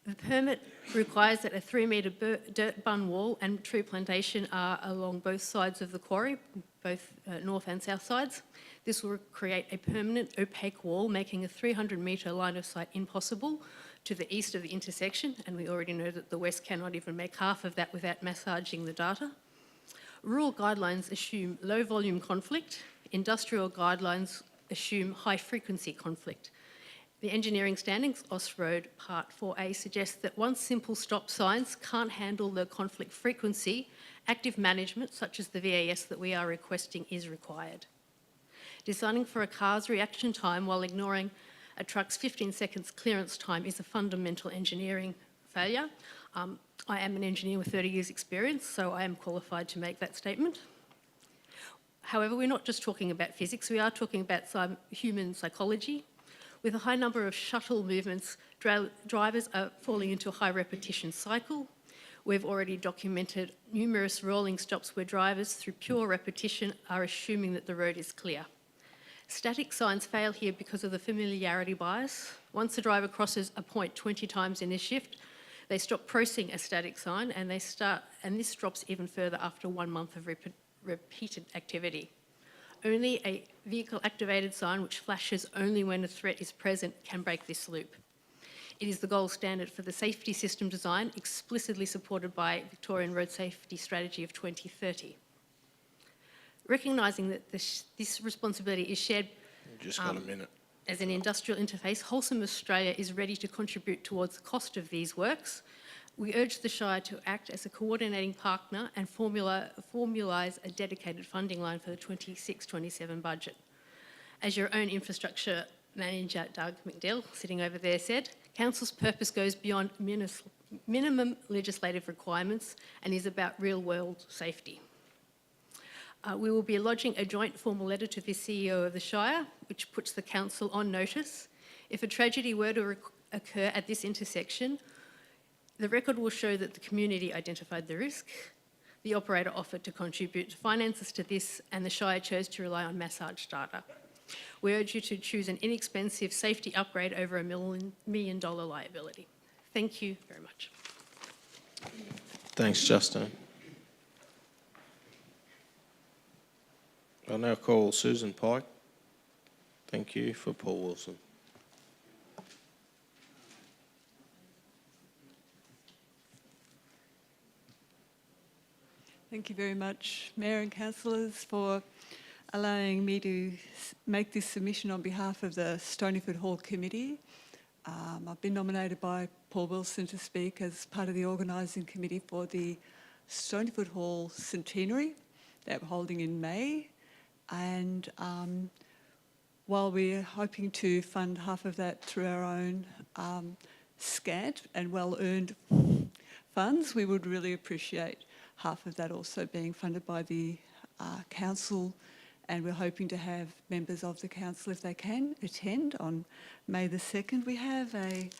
The permit requires that a 3-metre dirt bun wall and tree plantation are along both sides of the quarry, both north and south sides. This will create a permanent opaque wall, making a 300-metre line of sight impossible to the east of the intersection, and we already know that the west cannot even make half of that without massaging the data. Rural guidelines assume low volume conflict. Industrial guidelines assume high frequency conflict. The engineering standings, Aust Road Part 4A, suggests that once simple stop signs can't handle the conflict frequency, active management, such as the VAS that we are requesting, is required. Designing for a car's reaction time while ignoring a truck's 15 seconds clearance time is a fundamental engineering failure. I am an engineer with 30 years experience, so I am qualified to make that statement. However, we're not just talking about physics, we are talking about some human psychology. With a high number of shuttle movements, drivers are falling into a high repetition cycle. We've already documented numerous rolling stops where drivers, through pure repetition, are assuming that the road is clear. Static signs fail here because of the familiarity bias. Once the driver crosses a point 20 times in a shift, they stop processing a static sign, and this drops even further after 1 month of repeated activity. Only a vehicle-activated sign, which flashes only when a threat is present, can break this loop. It is the gold standard for the safety system design, explicitly supported by Victorian Road Safety Strategy of 2030. Recognising that this responsibility is shared Just got a minute. as an industrial interface, Wholesome Australia is ready to contribute towards the cost of these works. We urge the Shire to act as a coordinating partner and formulise a dedicated funding line for the 26-27 budget. As your own infrastructure manager, Doug McDill, sitting over there, said, Council's purpose goes beyond minimum legislative requirements and is about real-world safety. We will be lodging a joint formal letter to the CEO of the Shire, which puts the Council on notice. If a tragedy were to occur at this intersection, the record will show that the community identified the risk, the operator offered to contribute finances to this, and the Shire chose to rely on massage data. We urge you to choose an inexpensive safety upgrade over $1 million liability. Thank you very much. Thanks, Justine. I'll now call Susan Pike. Thank you for Paul Wilson. Thank you very much, Mayor and Councillors, for allowing me to make this submission on behalf of the Stonyford Hall Committee. I've been nominated by Paul Wilson to speak as part of the organising committee for the Stonyford Hall Centenary that we're holding in May. And while we're hoping to fund half of that through our own scant and well-earned funds, we would really appreciate half of that also being funded by the council, and we're hoping to have members of the council, if they can, attend on May the 2nd. We have an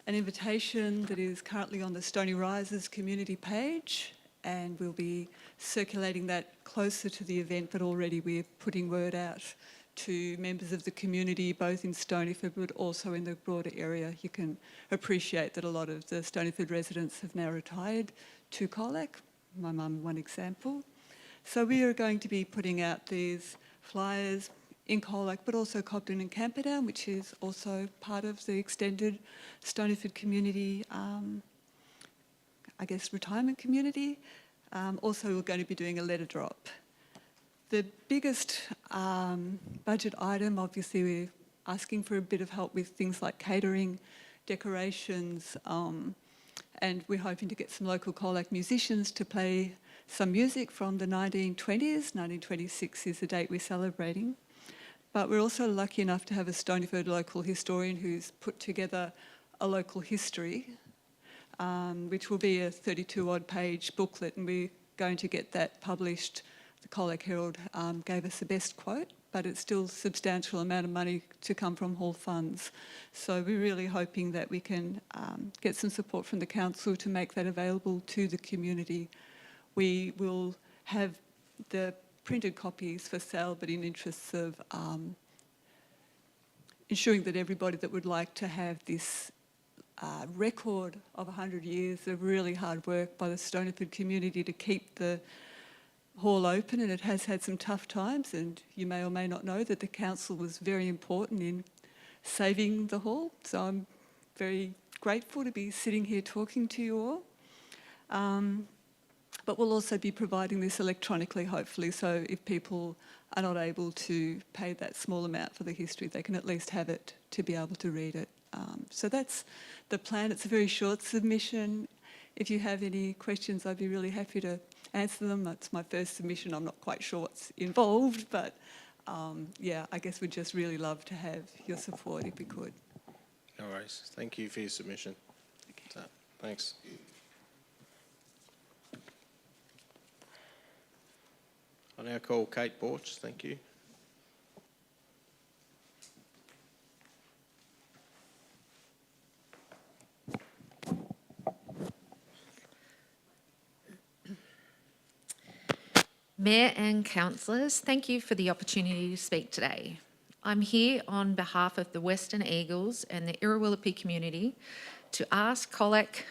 invitation that is currently on the Stony Rises community page, and we'll be circulating that closer to the event, but already we're putting word out to members of the community, both in Stonyford but also in the broader area. You can appreciate that a lot of the Stonyford residents have now retired to Colac, my mum one example. So we are going to be putting out these flyers in Colac, but also Cobden and Camperdown, which is also part of the extended Stonyford community, I guess, retirement community. Also, we're going to be doing a letter drop. The biggest budget item, obviously, we're asking for a bit of help with things like catering, decorations, and we're hoping to get some local Colac musicians to play some music from the 1920s. 1926 is the date we're celebrating. But we're also lucky enough to have a Stonyford local historian who's put together a local history, which will be a 32-odd page booklet, and we're going to get that published. The Colac Herald gave us the best quote, but it's still a substantial amount of money to come from Hall funds. So we're really hoping that we can get some support from the council to make that available to the community. We will have the printed copies for sale, but in interests of ensuring that everybody that would like to have this record of 100 years of really hard work by the Stonyford community to keep the hall open, and it has had some tough times, and you may or may not know that the council was very important in saving the hall, so I'm very grateful to be sitting here talking to you all. But we'll also be providing this electronically, hopefully, so if people are not able to pay that small amount for the history, they can at least have it to be able to read it. So that's the plan. It's a very short submission. If you have any questions, I'd be really happy to answer them. That's my first submission. I'm not quite sure what's involved, but yeah, I guess we'd just really love to have your support if we could. No worries. Thank you for your submission. Okay. So, thanks. I now call Kate Borch. Thank you. Mayor and councillors, thank you for the opportunity to speak today. I'm here on behalf of the Western Eagles and the Irrawulipi community to ask Colac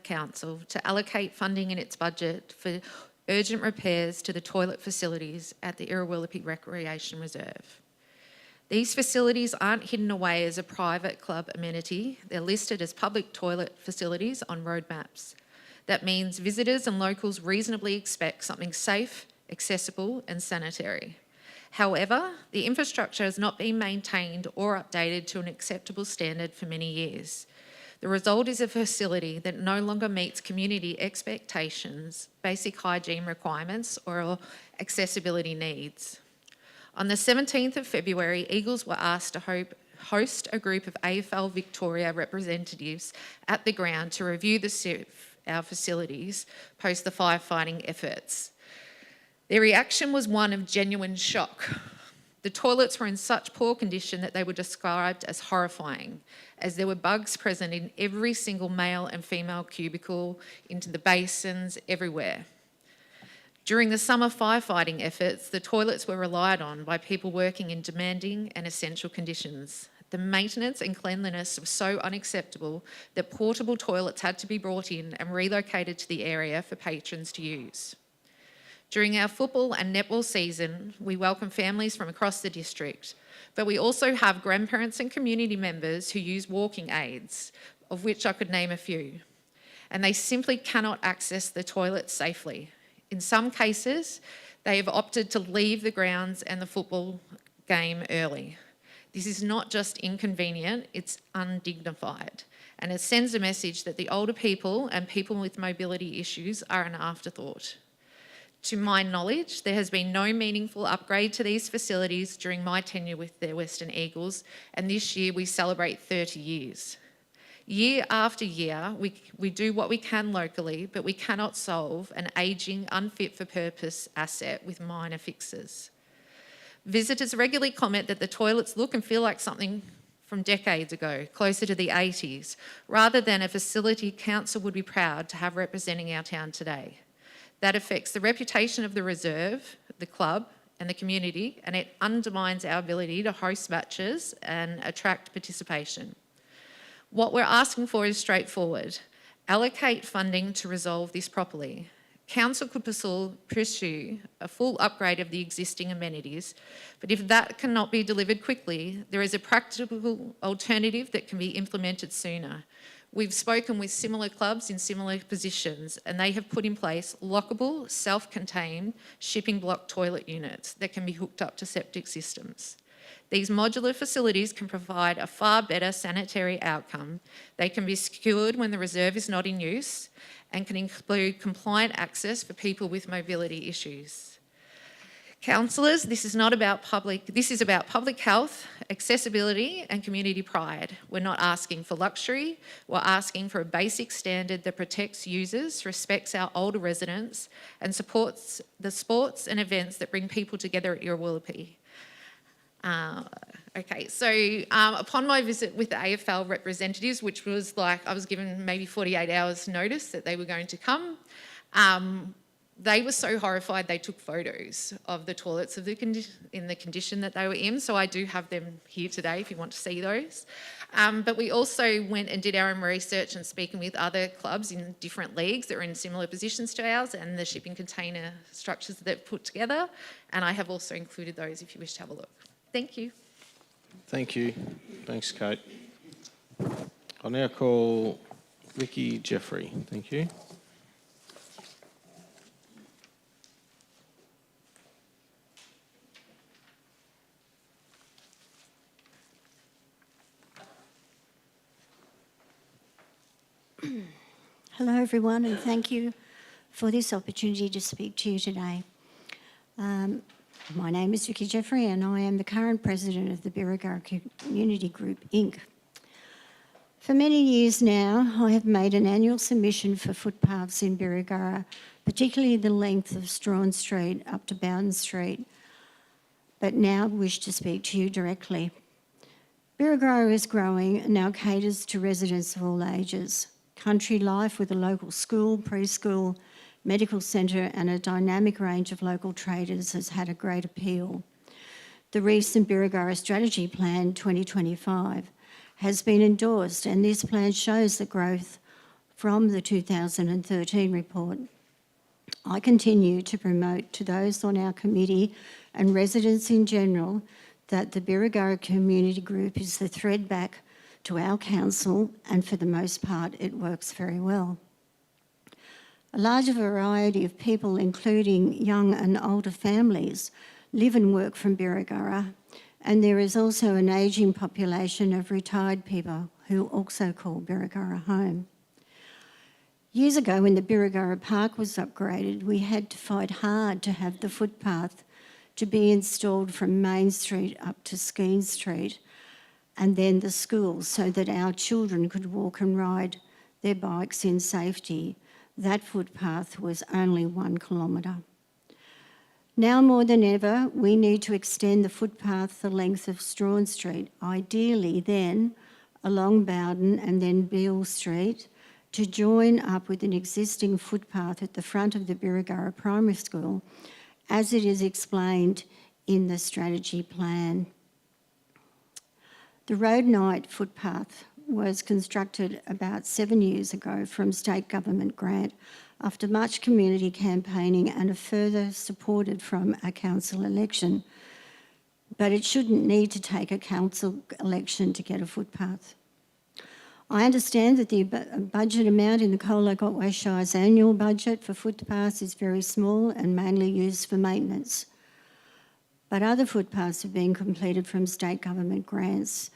Council to allocate funding in its budget for urgent repairs to the toilet facilities at the Irrawulipi Recreation Reserve. These facilities aren't hidden away as a private club amenity. They're listed as public toilet facilities on road maps. That means visitors and locals reasonably expect something safe, accessible and sanitary. However, the infrastructure has not been maintained or updated to an acceptable standard for many years. The result is a facility that no longer meets community expectations, basic hygiene requirements or accessibility needs. On the 17th of February, Eagles were asked to host a group of AFL Victoria representatives at the ground to review our facilities post the firefighting efforts. Their reaction was one of genuine shock. The toilets were in such poor condition that they were described as horrifying, as there were bugs present in every single male and female cubicle, into the basins, everywhere. During the summer firefighting efforts, the toilets were relied on by people working in demanding and essential conditions. The maintenance and cleanliness was so unacceptable that portable toilets had to be brought in and relocated to the area for patrons to use. During our football and netball season, we welcome families from across the district, but we also have grandparents and community members who use walking aids, of which I could name a few, and they simply cannot access the toilets safely. In some cases, they have opted to leave the grounds and the football game early. This is not just inconvenient, it's undignified, and it sends a message that the older people and people with mobility issues are an afterthought. To my knowledge, there has been no meaningful upgrade to these facilities during my tenure with the Western Eagles, and this year we celebrate 30 years. Year after year, we do what we can locally, but we cannot solve an ageing, unfit for purpose asset with minor fixes. Visitors regularly comment that the toilets look and feel like something from decades ago, closer to the 80s, rather than a facility council would be proud to have representing our town today. That affects the reputation of the reserve, the club and the community, and it undermines our ability to host matches and attract participation. What we're asking for is straightforward. Allocate funding to resolve this properly. Council could pursue a full upgrade of the existing amenities, but if that cannot be delivered quickly, there is a practical alternative that can be implemented sooner. We've spoken with similar clubs in similar positions, and they have put in place lockable, self-contained shipping block toilet units that can be hooked up to septic systems. These modular facilities can provide a far better sanitary outcome. They can be secured when the reserve is not in use and can include compliant access for people with mobility issues. Councillors, this is about public health, accessibility and community pride. We're not asking for luxury, we're asking for a basic standard that protects users, respects our older residents and supports the sports and events that bring people together at Irrawulipi. Upon my visit with the AFL representatives, which was like, I was given maybe 48 hours notice that they were going to come, they were so horrified they took photos of the toilets in the condition that they were in. So I do have them here today if you want to see those. But we also went and did our own research and speaking with other clubs in different leagues that are in similar positions to ours and the shipping container structures that they've put together. And I have also included those if you wish to have a look. Thank you. Thank you. Thanks, Kate. I'll now call Vicky Jeffrey. Thank you. Hello everyone, and thank you for this opportunity to speak to you today. My name is Vicky Jeffrey and I am the current president of the Birregurra Community Group Inc. For many years now, I have made an annual submission for footpaths in Birregurra, particularly the length of Strawn Street up to Bowden Street, but now wish to speak to you directly. Birregurra is growing and now caters to residents of all ages. Country life with a local school, preschool, medical centre and a dynamic range of local traders has had a great appeal. The recent Birregurra Strategy Plan 2025 has been endorsed and this plan shows the growth from the 2013 report. I continue to promote to those on our committee and residents in general that the Birregurra Community Group is the thread back to our council and for the most part it works very well. A larger variety of people, including young and older families, live and work from Birregurra, and there is also an ageing population of retired people who also call Birregurra home. Years ago when the Birregurra Park was upgraded, we had to fight hard to have the footpath to be installed from Main Street up to Skene Street and then the schools so that our children could walk and ride their bikes in safety. That footpath was only 1 kilometre. Now more than ever, we need to extend the footpath the length of Strawn Street, ideally then along Bowden and then Beale Street, to join up with an existing footpath at the front of the Birregurra Primary School, as it is explained in the strategy plan. The Road Night footpath was constructed about 7 years ago from state government grant after much community campaigning and a further supported from a council election. But it shouldn't need to take a council election to get a footpath. I understand that the budget amount in the Colac Otway Shire's annual budget for footpaths is very small and mainly used for maintenance. But other footpaths have been completed from state government grants,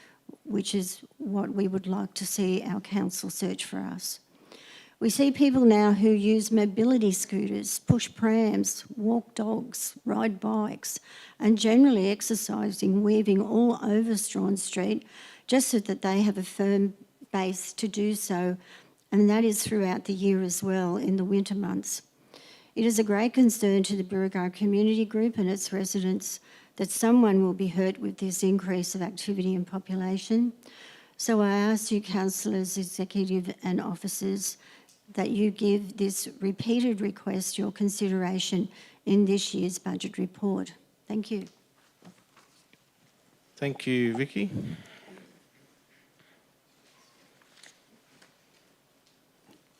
which is what we would like to see our council search for us. We see people now who use mobility scooters, push prams, walk dogs, ride bikes, and generally exercising, weaving all over Strawn Street, just so that they have a firm base to do so, and that is throughout the year as well in the winter months. It is a great concern to the Birregurra Community Group and its residents that someone will be hurt with this increase of activity and population. So I ask you, councillors, executive and officers, that you give this repeated request your consideration in this year's budget report. Thank you. Thank you, Vicky.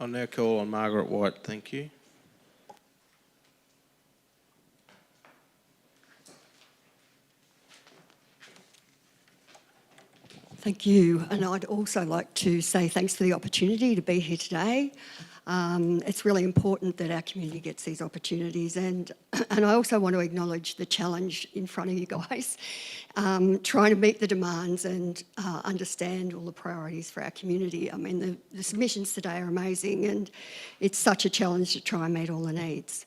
I'll now call on Margaret White. Thank you. Thank you. And I'd also like to say thanks for the opportunity to be here today. It's really important that our community gets these opportunities, and I also want to acknowledge the challenge in front of you guys, trying to meet the demands and understand all the priorities for our community. I mean, the submissions today are amazing, and it's such a challenge to try and meet all the needs.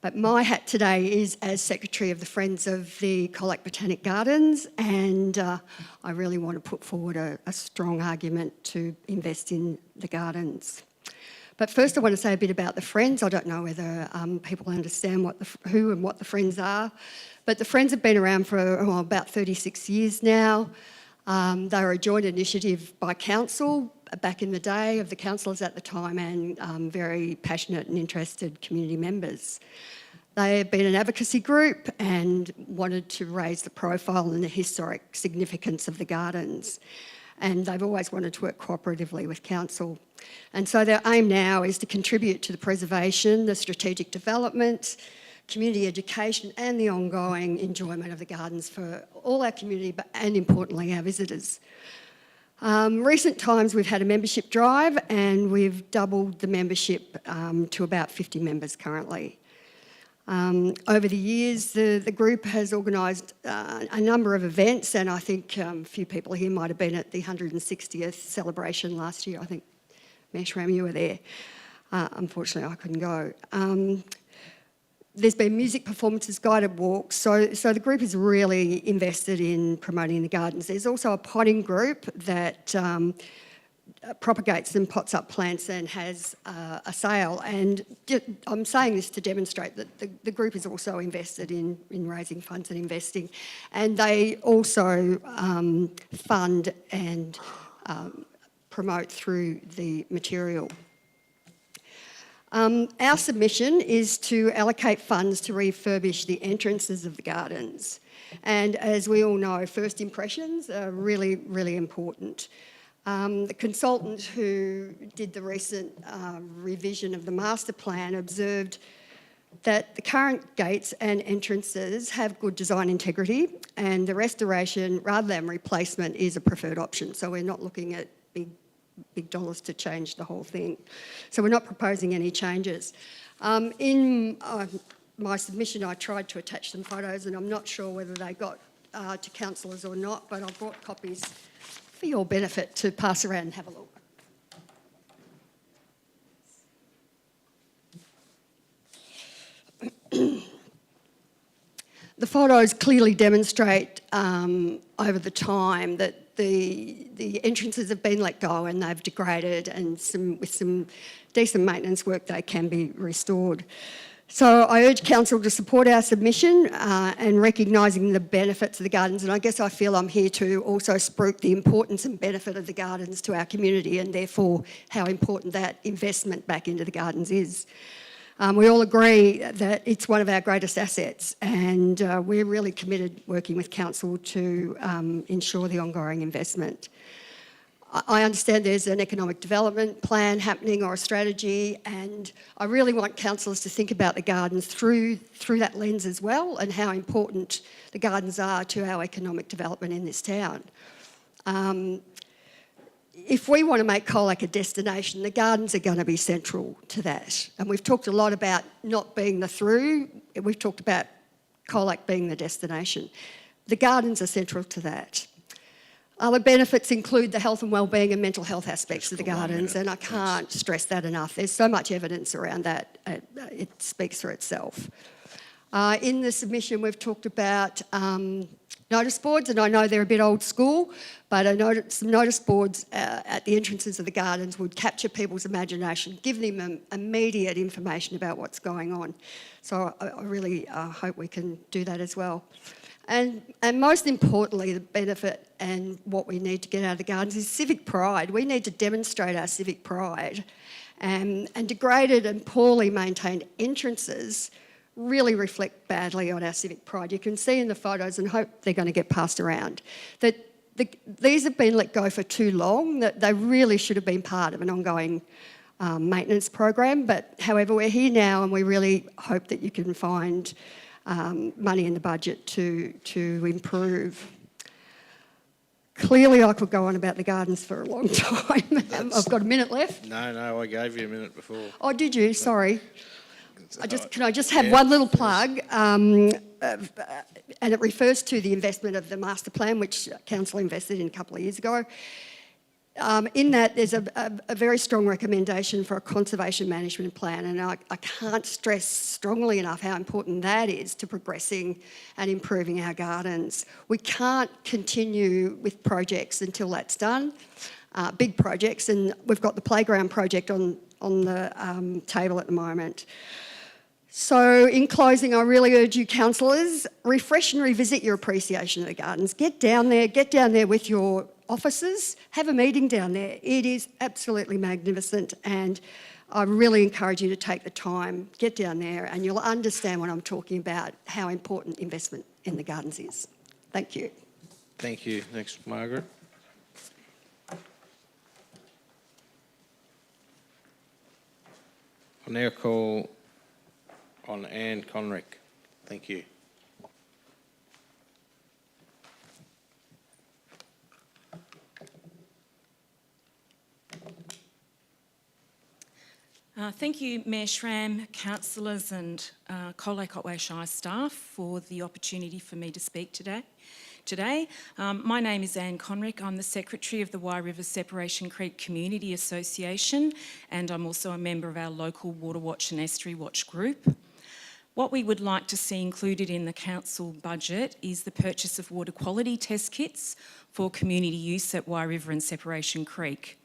But my hat today is as Secretary of the Friends of the Colac Botanic Gardens, and I really want to put forward a strong argument to invest in the gardens. But first I want to say a bit about the Friends. I don't know whether people understand who and what the Friends are, but the Friends have been around for about 36 years now. They were a joint initiative by council back in the day, of the councillors at the time, and very passionate and interested community members. They have been an advocacy group and wanted to raise the profile and the historic significance of the gardens. And they've always wanted to work cooperatively with council. And so their aim now is to contribute to the preservation, the strategic development, community education and the ongoing enjoyment of the gardens for all our community, and importantly our visitors. Recent times we've had a membership drive and we've doubled the membership to about 50 members currently. Over the years, the group has organised a number of events, and I think a few people here might have been at the 160th celebration last year. I think, Mayor Shram, you were there. Unfortunately, I couldn't go. There's been music performances, guided walks, so the group is really invested in promoting the gardens. There's also a potting group that propagates and pots up plants and has a sale. And I'm saying this to demonstrate that the group is also invested in raising funds and investing. And they also fund and promote through the material. Our submission is to allocate funds to refurbish the entrances of the gardens. And as we all know, first impressions are really, really important. The consultant who did the recent revision of the master plan observed that the current gates and entrances have good design integrity, and the restoration rather than replacement is a preferred option. So we're not looking at big dollars to change the whole thing. So we're not proposing any changes. In my submission, I tried to attach some photos, and I'm not sure whether they got to councillors or not, but I brought copies for your benefit to pass around and have a look. The photos clearly demonstrate over the time that the entrances have been let go and they've degraded, and with some decent maintenance work they can be restored. So I urge council to support our submission and recognising the benefits of the gardens, and I guess I feel I'm here to also spruik the importance and benefit of the gardens to our community, and therefore how important that investment back into the gardens is. We all agree that it's one of our greatest assets, and we're really committed working with council to ensure the ongoing investment. I understand there's an economic development plan happening or a strategy, and I really want councillors to think about the gardens through that lens as well, and how important the gardens are to our economic development in this town. If we want to make Colac a destination, the gardens are going to be central to that. And we've talked a lot about not being the through, we've talked about Colac being the destination. The gardens are central to that. Other benefits include the health and wellbeing and mental health aspects of the gardens, and I can't stress that enough. There's so much evidence around that, it speaks for itself. In the submission we've talked about notice boards, and I know they're a bit old school, but some notice boards at the entrances of the gardens would capture people's imagination, give them immediate information about what's going on. So I really hope we can do that as well. And most importantly, the benefit and what we need to get out of the gardens is civic pride. We need to demonstrate our civic pride, and degraded and poorly maintained entrances really reflect badly on our civic pride. You can see in the photos, and hope they're going to get passed around, that these have been let go for too long, that they really should have been part of an ongoing maintenance program. But however, we're here now, and we really hope that you can find money in the budget to improve. Clearly, I could go on about the gardens for a long time. I've got a minute left. No, I gave you a minute before. Oh, did you? Sorry. Can I just have Yeah, one little plug? And it refers to the investment of the master plan, which Council invested in a couple of years ago. In that, there's a very strong recommendation for a conservation management plan, and I can't stress strongly enough how important that is to progressing and improving our gardens. We can't continue with projects until that's done, big projects, and we've got the playground project on the table at the moment. So in closing, I really urge you councillors, refresh and revisit your appreciation of the gardens. Get down there with your officers, have a meeting down there. It is absolutely magnificent, and I really encourage you to take the time, get down there, and you'll understand when I'm talking about how important investment in the gardens is. Thank you. Thank you. Next, Margaret. I'll now call on Anne Conrick. Thank you. Thank you, Mayor Schramm, councillors and Colac Otway Shire staff for the opportunity for me to speak today. My name is Anne Conrick. I'm the Secretary of the Wye River Separation Creek Community Association, and I'm also a member of our local Water Watch and Estuary Watch group. What we would like to see included in the council budget is the purchase of water quality test kits for community use at Wye River and Separation Creek.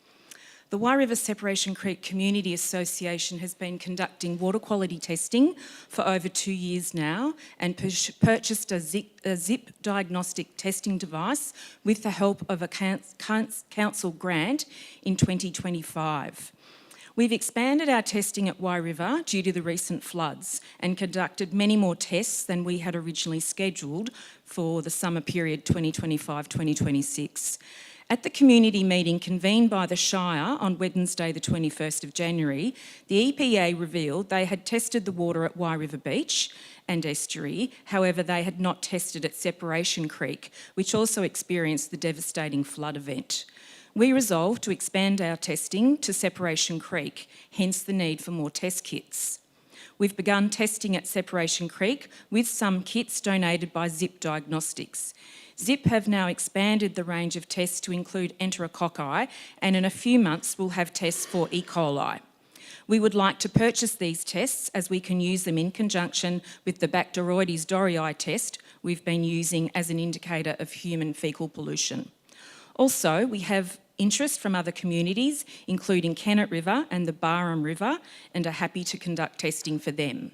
The Wye River Separation Creek Community Association has been conducting water quality testing for over 2 years now and purchased a zip diagnostic testing device with the help of a council grant in 2025. We've expanded our testing at Wye River due to the recent floods and conducted many more tests than we had originally scheduled for the summer period 2025-2026. At the community meeting convened by the Shire on Wednesday the 21st of January, the EPA revealed they had tested the water at Wye River Beach and estuary, however they had not tested at Separation Creek, which also experienced the devastating flood event. We resolved to expand our testing to Separation Creek, hence the need for more test kits. We've begun testing at Separation Creek with some kits donated by Zip Diagnostics. Zip have now expanded the range of tests to include enterococci, and in a few months we'll have tests for E. coli. We would like to purchase these tests as we can use them in conjunction with the Bacteroides dorei test we've been using as an indicator of human faecal pollution. Also, we have interest from other communities, including Kennet River and the Barham River, and are happy to conduct testing for them.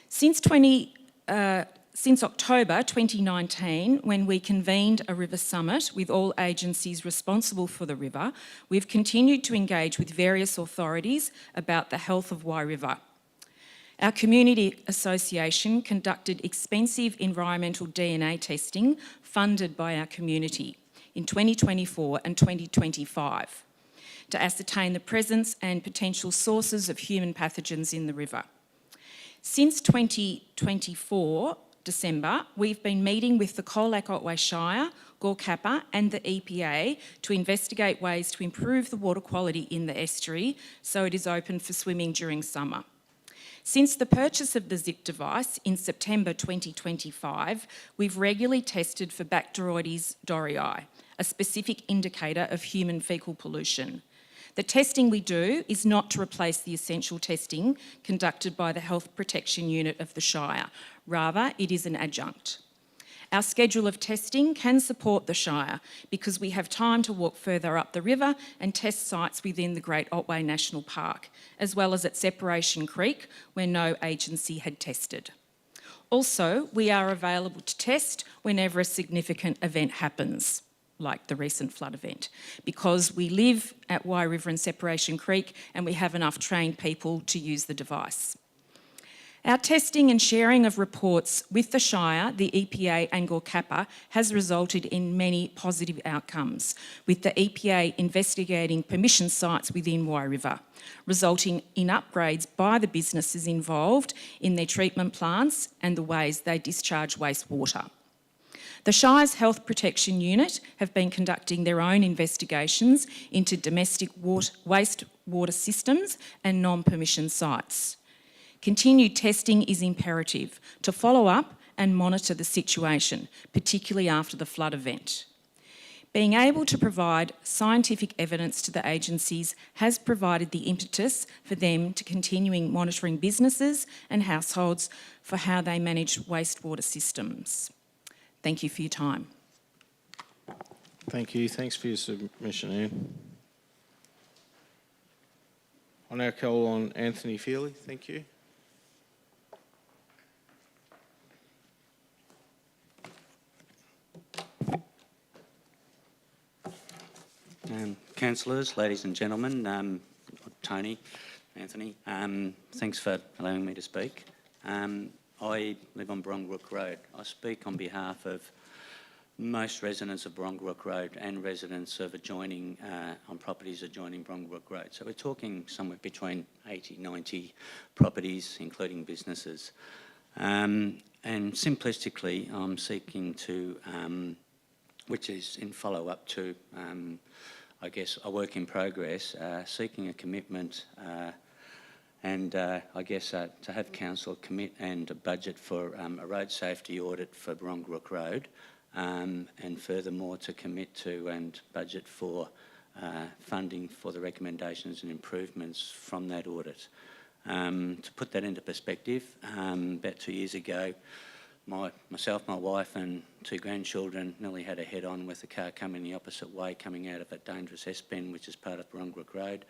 Since October 2019, when we convened a river summit with all agencies responsible for the river, we've continued to engage with various authorities about the health of Wye River. Our community association conducted expensive environmental DNA testing funded by our community in 2024 and 2025 to ascertain the presence and potential sources of human pathogens in the river. Since 2024, December, we've been meeting with the Colac Otway Shire, Gorkappa and the EPA to investigate ways to improve the water quality in the estuary so it is open for swimming during summer. Since the purchase of the Zip device in September 2025, we've regularly tested for Bacteroides dorei, a specific indicator of human faecal pollution. The testing we do is not to replace the essential testing conducted by the Health Protection Unit of the Shire. Rather, it is an adjunct. Our schedule of testing can support the Shire because we have time to walk further up the river and test sites within the Great Otway National Park, as well as at Separation Creek, where no agency had tested. Also, we are available to test whenever a significant event happens, like the recent flood event, because we live at Wye River and Separation Creek and we have enough trained people to use the device. Our testing and sharing of reports with the Shire, the EPA and Gorkappa has resulted in many positive outcomes, with the EPA investigating permission sites within Wye River, resulting in upgrades by the businesses involved in their treatment plants and the ways they discharge wastewater. The Shire's Health Protection Unit have been conducting their own investigations into domestic wastewater systems and non-permission sites. Continued testing is imperative to follow up and monitor the situation, particularly after the flood event. Being able to provide scientific evidence to the agencies has provided the impetus for them to continuing monitoring businesses and households for how they manage wastewater systems. Thank you for your time. Thank you. Thanks for your submission, Anne. I'll now call on Anthony Feely. Thank you. Councillors, ladies and gentlemen, Tony, Anthony, thanks for allowing me to speak. I live on Brongrook Road. I speak on behalf of most residents of Brongrook Road and residents of adjoining, on properties adjoining Brongrook Road. So we're talking somewhere between 80, 90 properties, including businesses. And simplistically, I'm seeking to, which is in follow-up to, I guess, a work in progress, seeking a commitment and I guess to have council commit and a budget for a road safety audit for Brongrook Road, and furthermore to commit to and budget for funding for the recommendations and improvements from that audit. To put that into perspective, about 2 years ago, myself, my wife and 2 grandchildren nearly had a head-on with a car coming the opposite way, coming out of a dangerous S-bend, which is part of Brongrook Road.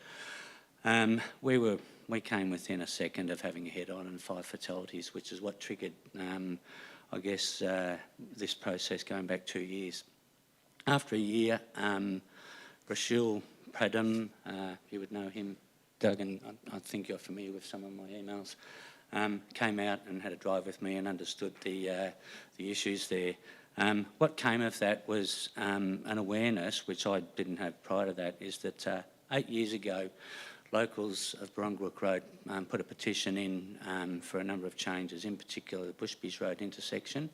We came within a second of having a head-on and 5 fatalities, which is what triggered, I guess, this process going back 2 years. After a year, Rachel Pradham, you would know him, Doug, and I think you're familiar with some of my emails, came out and had a drive with me and understood the issues there. What came of that was an awareness, which I didn't have prior to that, is that 8 years ago, locals of Brongrook Road put a petition in for a number of changes, in particular the Bushbys Road intersection.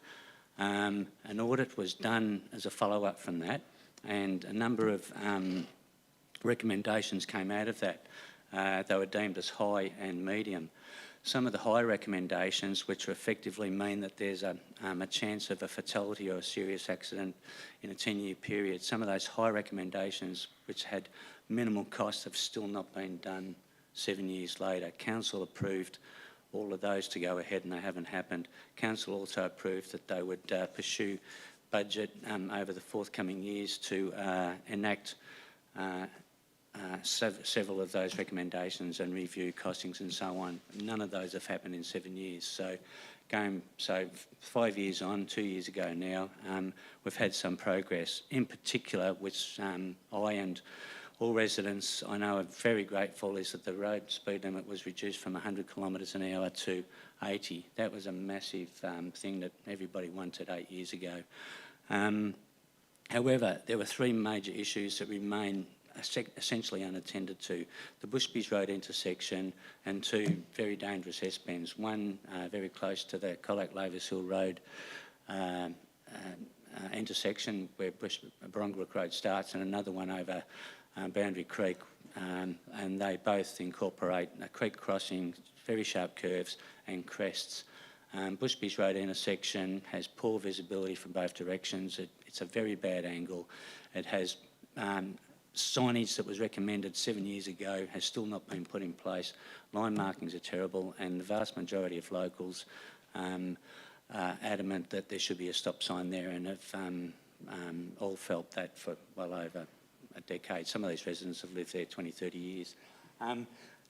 An audit was done as a follow-up from that, and a number of recommendations came out of that. They were deemed as high and medium. Some of the high recommendations, which effectively mean that there's a chance of a fatality or a serious accident in a 10-year period, some of those high recommendations, which had minimal costs, have still not been done 7 years later. Council approved all of those to go ahead and they haven't happened. Council also approved that they would pursue budget over the forthcoming years to enact several of those recommendations and review costings and so on. None of those have happened in 7 years. So 5 years on, 2 years ago now, we've had some progress. In particular, which I and all residents I know are very grateful, is that the road speed limit was reduced from 100 kilometres an hour to 80. That was a massive thing that everybody wanted 8 years ago. However, there were 3 major issues that remain essentially unattended to: the Bushbys Road intersection and 2 very dangerous S-bends, one very close to the Colac Otway Road intersection where Brongrook Road starts, and another one over Boundary Creek, and they both incorporate a creek crossing, very sharp curves and crests. Bushbys Road intersection has poor visibility from both directions. It's a very bad angle. It has signage that was recommended 7 years ago has still not been put in place. Line markings are terrible, and the vast majority of locals are adamant that there should be a stop sign there, and have all felt that for well over a decade. Some of these residents have lived there 20, 30 years.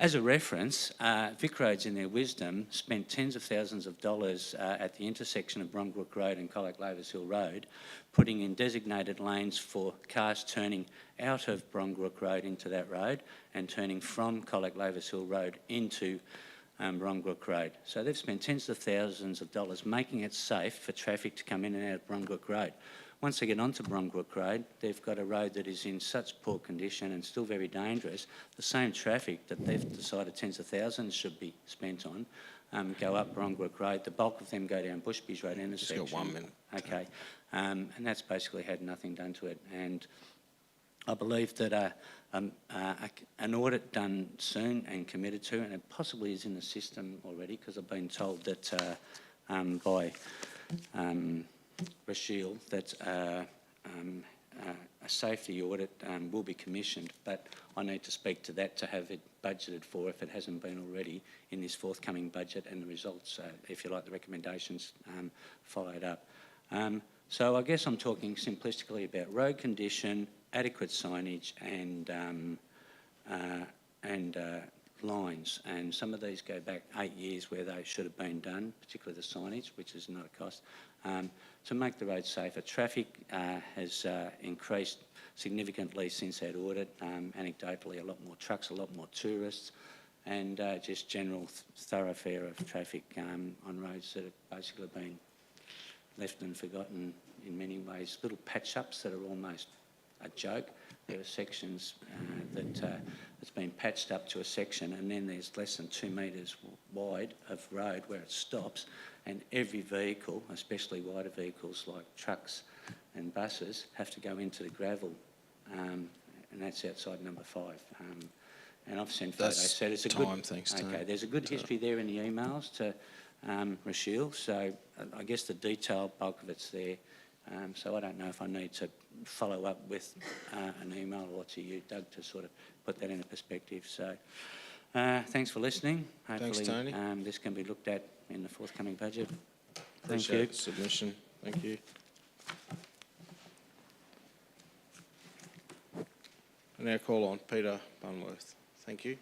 As a reference, Vic Roads in their wisdom spent tens of thousands of dollars at the intersection of Brongrook Road and Colac Otway Road, putting in designated lanes for cars turning out of Brongrook Road into that road and turning from Colac Otway Road into Brongrook Road. So they've spent tens of thousands of dollars making it safe for traffic to come in and out of Brongrook Road. Once they get onto Brongrook Road, they've got a road that is in such poor condition and still very dangerous. The same traffic that they've decided tens of thousands should be spent on go up Barongarook Road. The bulk of them go down Bushby's Road intersection. Just got 1 minute. Okay. And that's basically had nothing done to it. And I believe that an audit done soon and committed to, and it possibly is in the system already, because I've been told that by Rachel that a safety audit will be commissioned, but I need to speak to that to have it budgeted for if it hasn't been already in this forthcoming budget, and the results, if you like, the recommendations followed up. So I guess I'm talking simplistically about road condition, adequate signage and lines, and some of these go back 8 years where they should have been done, particularly the signage, which is not a cost. To make the road safer, traffic has increased significantly since that audit. Anecdotally, a lot more trucks, a lot more tourists, and just general thoroughfare of traffic on roads that have basically been left and forgotten in many ways. Little patch-ups that are almost a joke. There are sections it's been patched up to a section, and then there's less than 2 metres wide of road where it stops, and every vehicle, especially wider vehicles like trucks and buses, have to go into the gravel, and that's outside number 5. And I've sent photos. That's Said it's a time, good. thanks, Okay, Tony. there's a good history there in the emails to Rachel, so I guess the detailed bulk of it's there. So I don't know if I need to follow up with an email or to you, Doug, to sort of put that into perspective. So thanks for listening. Hopefully, Thanks, Tony. This can be looked at in the forthcoming budget. Appreciate the submission. Thank you. I now call on Peter Bunworth. Thank you.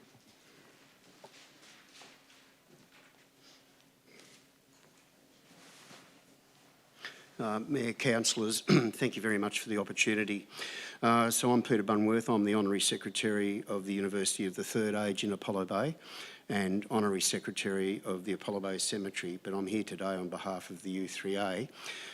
Mayor, councillors, thank you very much for the opportunity. So I'm Peter Bunworth. I'm the Honorary Secretary of the University of the Third Age in Apollo Bay and Honorary Secretary of the Apollo Bay Cemetery, but I'm here today on behalf of the U3A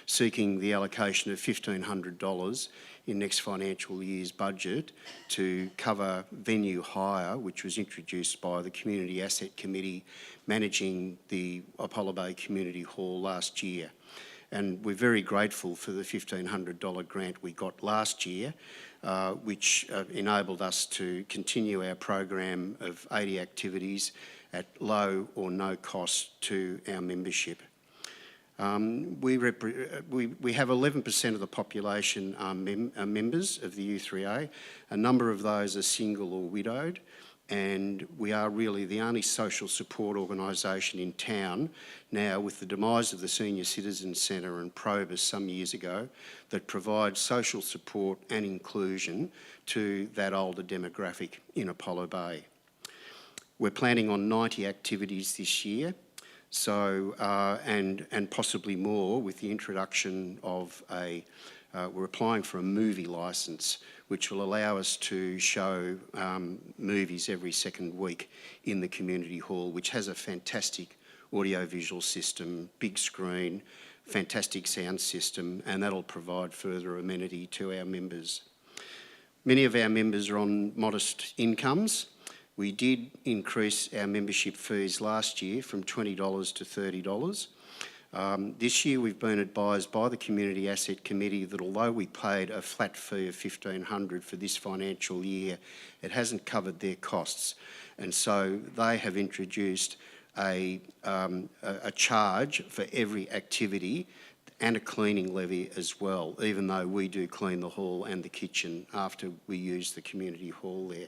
seeking the allocation of $1,500 in next financial year's budget to cover venue hire, which was introduced by the Community Asset Committee managing the Apollo Bay Community Hall last year. And we're very grateful for the $1,500 grant we got last year, which enabled us to continue our program of 80 activities at low or no cost to our membership. We have 11% of the population are members of the U3A. A number of those are single or widowed, and we are really the only social support organisation in town now, with the demise of the Senior Citizens Centre and Probus some years ago, that provides social support and inclusion to that older demographic in Apollo Bay. We're planning on 90 activities this year, so and possibly more with the introduction of we're applying for a movie licence, which will allow us to show movies every second week in the community hall, which has a fantastic audio-visual system, big screen, fantastic sound system, and that'll provide further amenity to our members. Many of our members are on modest incomes. We did increase our membership fees last year from $20 to $30. This year we've been advised by the Community Asset Committee that although we paid a flat fee of $1,500 for this financial year, it hasn't covered their costs. And so they have introduced a charge for every activity and a cleaning levy as well, even though we do clean the hall and the kitchen after we use the community hall there.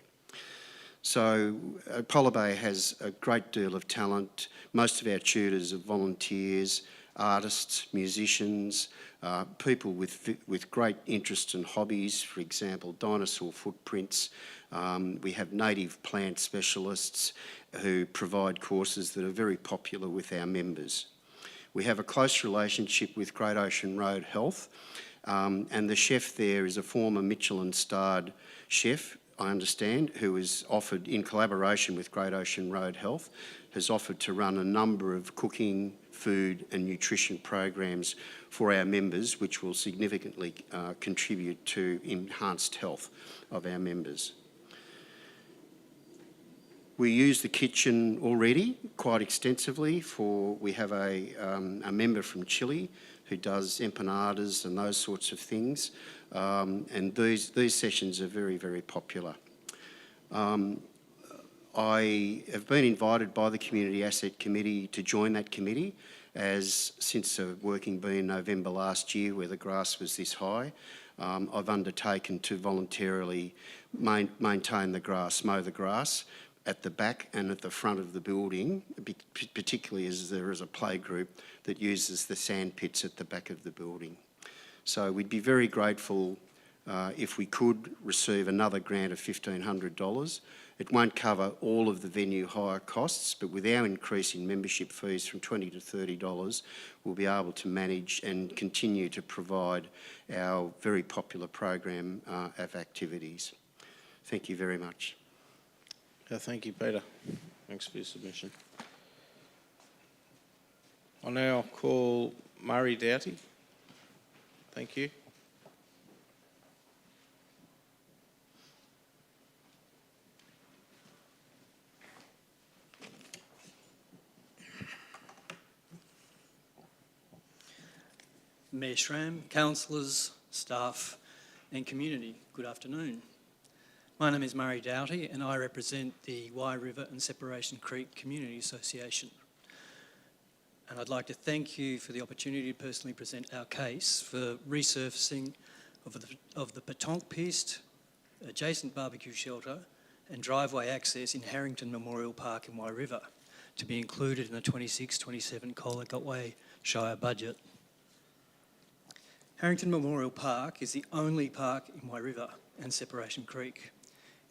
So Apollo Bay has a great deal of talent. Most of our tutors are volunteers, artists, musicians, people with great interests and hobbies, for example, dinosaur footprints. We have native plant specialists who provide courses that are very popular with our members. We have a close relationship with Great Ocean Road Health, and the chef there is a former Michelin-starred chef, I understand, who is offered, in collaboration with Great Ocean Road Health, has offered to run a number of cooking, food and nutrition programs for our members, which will significantly contribute to enhanced health of our members. We use the kitchen already quite extensively we have a member from Chile who does empanadas and those sorts of things. And these sessions are very, very popular. I have been invited by the Community Asset Committee to join that committee, as since working bee in November last year where the grass was this high, I've undertaken to voluntarily maintain the grass, mow the grass at the back and at the front of the building, particularly as there is a play group that uses the sand pits at the back of the building. So we'd be very grateful if we could receive another grant of $1,500. It won't cover all of the venue hire costs, but with our increase in membership fees from $20 to $30, we'll be able to manage and continue to provide our very popular program of activities. Thank you very much. Thank you, Peter. Thanks for your submission. I'll now call Murray Doughty. Thank you. Mayor Schramm, councillors, staff and community, good afternoon. My name is Murray Doughty and I represent the Wye River and Separation Creek Community Association. And I'd like to thank you for the opportunity to personally present our case for resurfacing of the Petonk Piste, adjacent barbecue shelter and driveway access in Harrington Memorial Park in Wye River to be included in the 26-27 Colac Otway Shire budget. Harrington Memorial Park is the only park in Wye River and Separation Creek.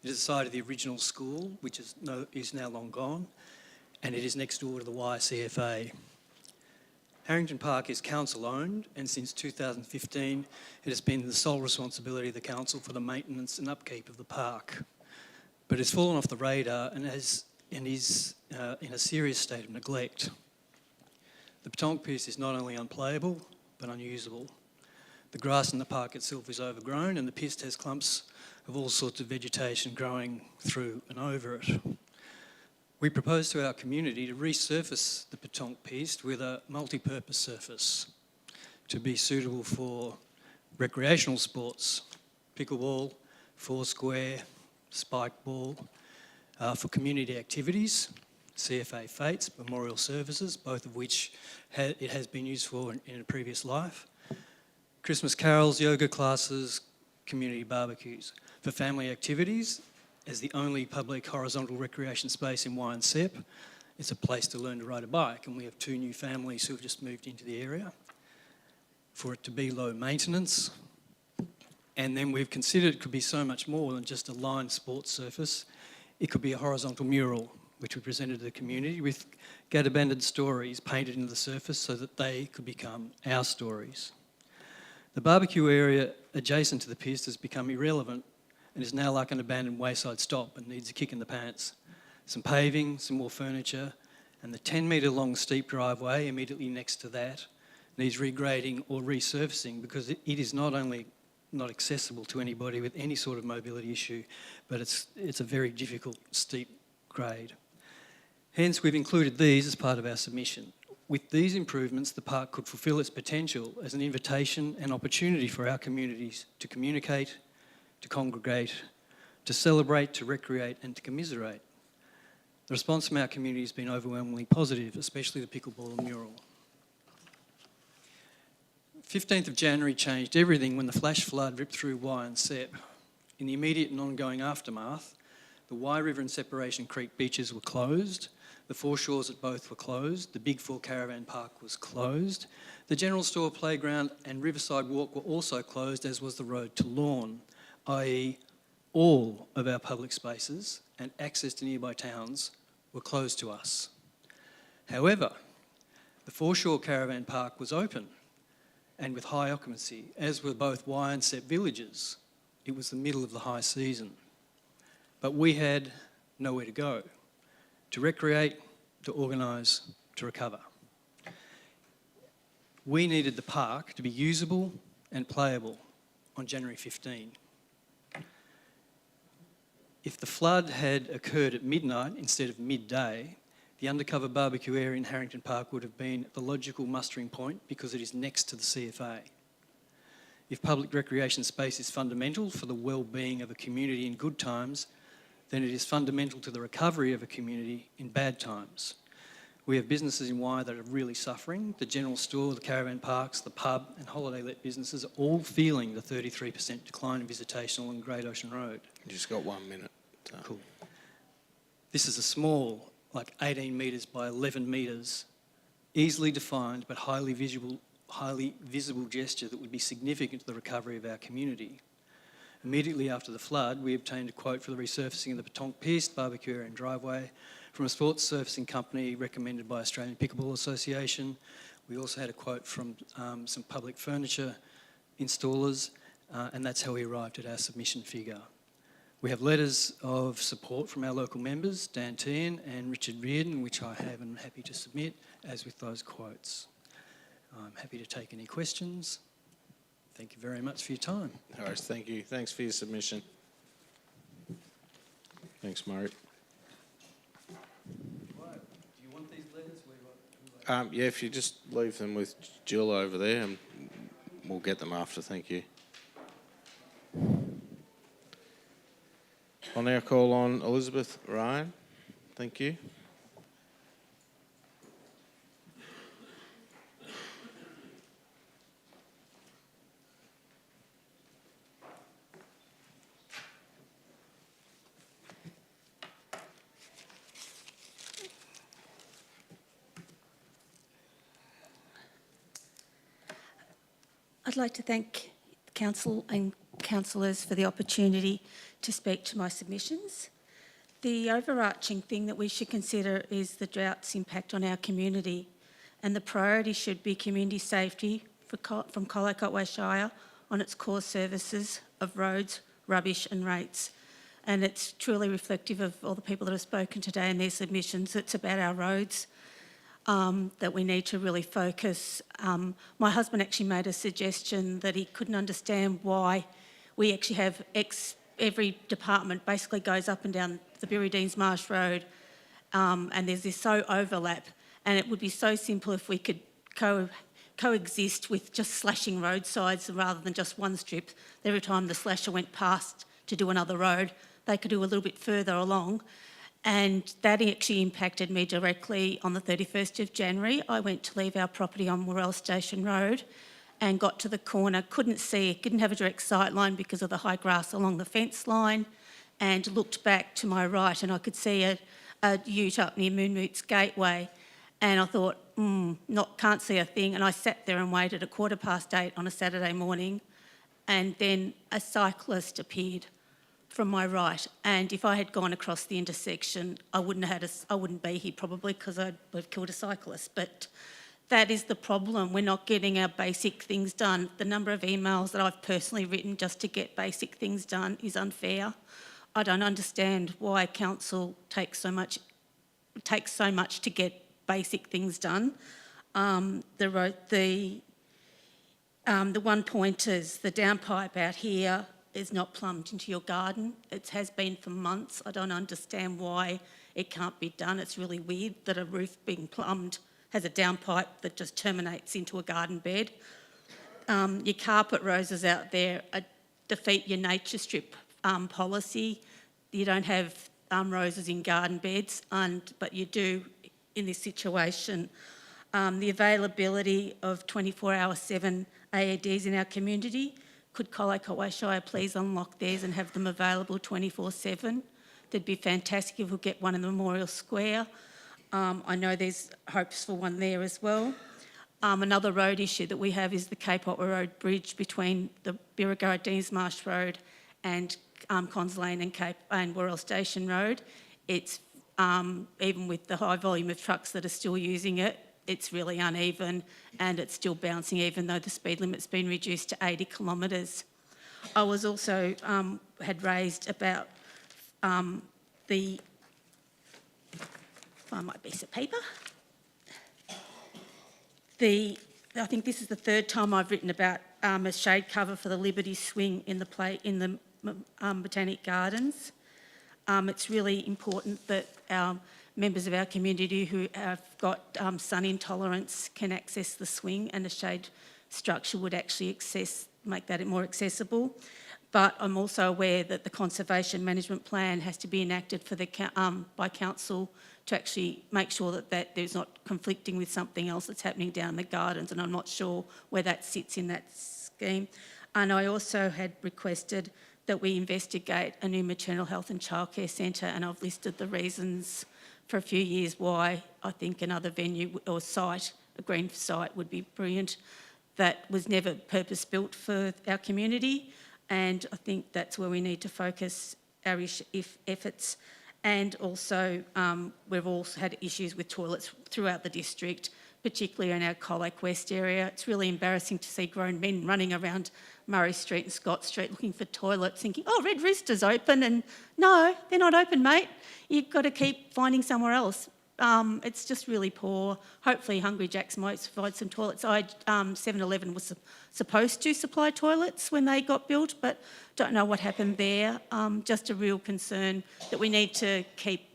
It is the site of the original school, which is now long gone, and it is next door to the YCFA. Harrington Park is council-owned, and since 2015, it has been the sole responsibility of the council for the maintenance and upkeep of the park. But it's fallen off the radar and is in a serious state of neglect. The Petonk Piste is not only unplayable, but unusable. The grass in the park itself is overgrown and the piste has clumps of all sorts of vegetation growing through and over it. We propose to our community to resurface the Petonk Piste with a multi-purpose surface to be suitable for recreational sports, pickleball, foursquare, spike ball, for community activities, CFA fetes, memorial services, both of which it has been used for in a previous life, Christmas carols, yoga classes, community barbecues. For family activities, as the only public horizontal recreation space in Wye and Sep, it's a place to learn to ride a bike, and we have 2 new families who have just moved into the area. For it to be low maintenance, and then we've considered it could be so much more than just a lined sports surface. It could be a horizontal mural, which we presented to the community with Gatabanded stories painted into the surface so that they could become our stories. The barbecue area adjacent to the piste has become irrelevant and is now like an abandoned wayside stop and needs a kick in the pants. Some paving, some more furniture, and the 10-metre long steep driveway immediately next to that needs regrading or resurfacing because it is not only not accessible to anybody with any sort of mobility issue, but it's a very difficult steep grade. Hence, we've included these as part of our submission. With these improvements, the park could fulfil its potential as an invitation and opportunity for our communities to communicate, to congregate, to celebrate, to recreate and to commiserate. The response from our community has been overwhelmingly positive, especially the pickleball mural. 15th of January changed everything when the flash flood ripped through Wye and Sep. In the immediate and ongoing aftermath, the Wye River and Separation Creek beaches were closed, the foreshores at both were closed, the Big Four Caravan Park was closed, the general store, playground and Riverside Walk were also closed, as was the road to Lawn, i.e. all of our public spaces and access to nearby towns were closed to us. However, the Foreshore Caravan Park was open and with high occupancy, as were both Wye and Sep villages. It was the middle of the high season. But we had nowhere to go, to recreate, to organise, to recover. We needed the park to be usable and playable on January 15. If the flood had occurred at midnight instead of midday, the undercover barbecue area in Harrington Park would have been the logical mustering point because it is next to the CFA. If public recreation space is fundamental for the well-being of a community in good times, then it is fundamental to the recovery of a community in bad times. We have businesses in Wye that are really suffering. The general store, the caravan parks, the pub and holiday let businesses are all feeling the 33% decline in visitation along Great Ocean Road. You just got 1 minute. So. Cool. This is a small, like 18 metres by 11 metres, easily defined but highly visible gesture that would be significant to the recovery of our community. Immediately after the flood, we obtained a quote for the resurfacing of the Petonk Piece, barbecue area and driveway from a sports surfacing company recommended by Australian Pickleball Association. We also had a quote from some public furniture installers, and that's how we arrived at our submission figure. We have letters of support from our local members, Dan Tehan and Richard Reardon, which I have and am happy to submit, as with those quotes. I'm happy to take any questions. Thank you very much for your time. All right, thank you. Thanks for your submission. Thanks, Murray. Do you want these letters? Yeah, if you just leave them with Jill over there, and we'll get them after. Thank you. I'll now call on Elizabeth Ryan. Thank you. I'd like to thank the Council and councillors for the opportunity to speak to my submissions. The overarching thing that we should consider is the drought's impact on our community, and the priority should be community safety from Colac Otway Shire on its core services of roads, rubbish and rates. And it's truly reflective of all the people that have spoken today and their submissions. It's about our roads that we need to really focus. My husband actually made a suggestion that he couldn't understand why we actually have every department basically goes up and down the Birri Deans Marsh Road, and there's this so overlap, and it would be so simple if we could coexist with just slashing roadsides rather than just one strip. Every time the slasher went past to do another road, they could do a little bit further along. And that actually impacted me directly on the 31st of January. I went to leave our property on Morell Station Road and got to the corner, couldn't see it, didn't have a direct sight line because of the high grass along the fence line, and looked back to my right and I could see a ute up near Moonmoot's Gateway, and I thought, can't see a thing, and I sat there and waited at 8:15 on a Saturday morning, and then a cyclist appeared from my right, and if I had gone across the intersection, I wouldn't be here probably because I'd have killed a cyclist. But that is the problem. We're not getting our basic things done. The number of emails that I've personally written just to get basic things done is unfair. I don't understand why council takes so much to get basic things done. The one pointers, the downpipe out here is not plumbed into your garden. It has been for months. I don't understand why it can't be done. It's really weird that a roof being plumbed has a downpipe that just terminates into a garden bed. Your carpet roses out there defeat your nature strip policy. You don't have roses in garden beds, but you do in this situation. The availability of 24/7 AEDs in our community. Could Colac Otway Shire please unlock theirs and have them available 24/7? That'd be fantastic if we get one in the Memorial Square. I know there's hopes for one there as well. Another road issue that we have is the Cape Otway Road Bridge between the Birregurra Deans Marsh Road and Cons Lane and Worrell Station Road. It's even with the high volume of trucks that are still using it, it's really uneven and it's still bouncing even though the speed limit's been reduced to 80 kilometres. I was also had raised about find my piece of paper. I think this is the third time I've written about a shade cover for the Liberty Swing in the Botanic Gardens. It's really important that our members of our community who have got sun intolerance can access the swing, and a shade structure would actually make that more accessible. But I'm also aware that the conservation management plan has to be enacted for by council to actually make sure that there's not conflicting with something else that's happening down the gardens, and I'm not sure where that sits in that scheme. And I also had requested that we investigate a new maternal health and childcare centre, and I've listed the reasons for a few years why I think another venue or site, a green site, would be brilliant. That was never purpose-built for our community, and I think that's where we need to focus our efforts. And also, we've also had issues with toilets throughout the district, particularly in our Colac West area. It's really embarrassing to see grown men running around Murray Street and Scott Street looking for toilets, thinking, oh, Red Rooster's open, and no, they're not open, mate. You've got to keep finding somewhere else. It's just really poor. Hopefully Hungry Jack's might provide some toilets. 7-Eleven was supposed to supply toilets when they got built, but don't know what happened there. Just a real concern that we need to keep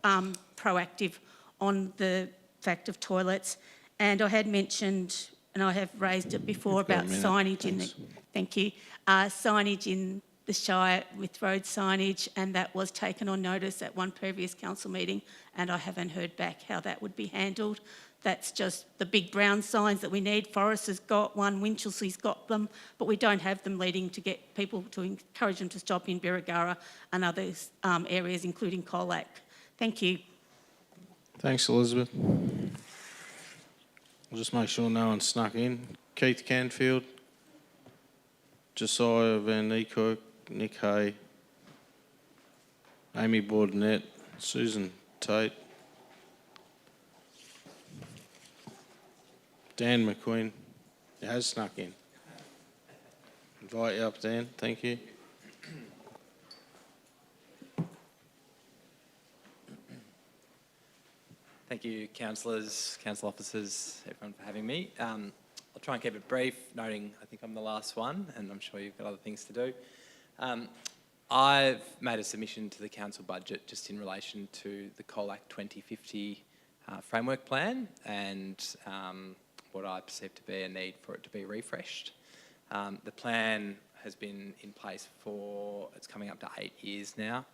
proactive on the fact of toilets. And I had mentioned, and I have raised it before, about signage in the, thank you, signage in the Shire with road signage, and that was taken on notice at one previous council meeting, and I haven't heard back how that would be handled. That's just the big brown signs that we need. Forrest has got one, Winchelsea's got them, but we don't have them leading to get people to encourage them to stop in Birregurra and other areas, including Colac. Thank you. Thanks, Elizabeth. I'll just make sure no one snuck in. Keith Canfield, Josiah Van Niekerk, Nick Hay, Amy Bordenette, Susan Tate, Dan McQueen. He has snuck in. Invite you up, Dan. Thank you. Thank you, councillors, council officers, everyone for having me. I'll try and keep it brief, noting I think I'm the last one, and I'm sure you've got other things to do. I've made a submission to the council budget just in relation to the Colac 2050 framework plan and what I perceive to be a need for it to be refreshed. The plan has been in place for, it's coming up to 8 years now.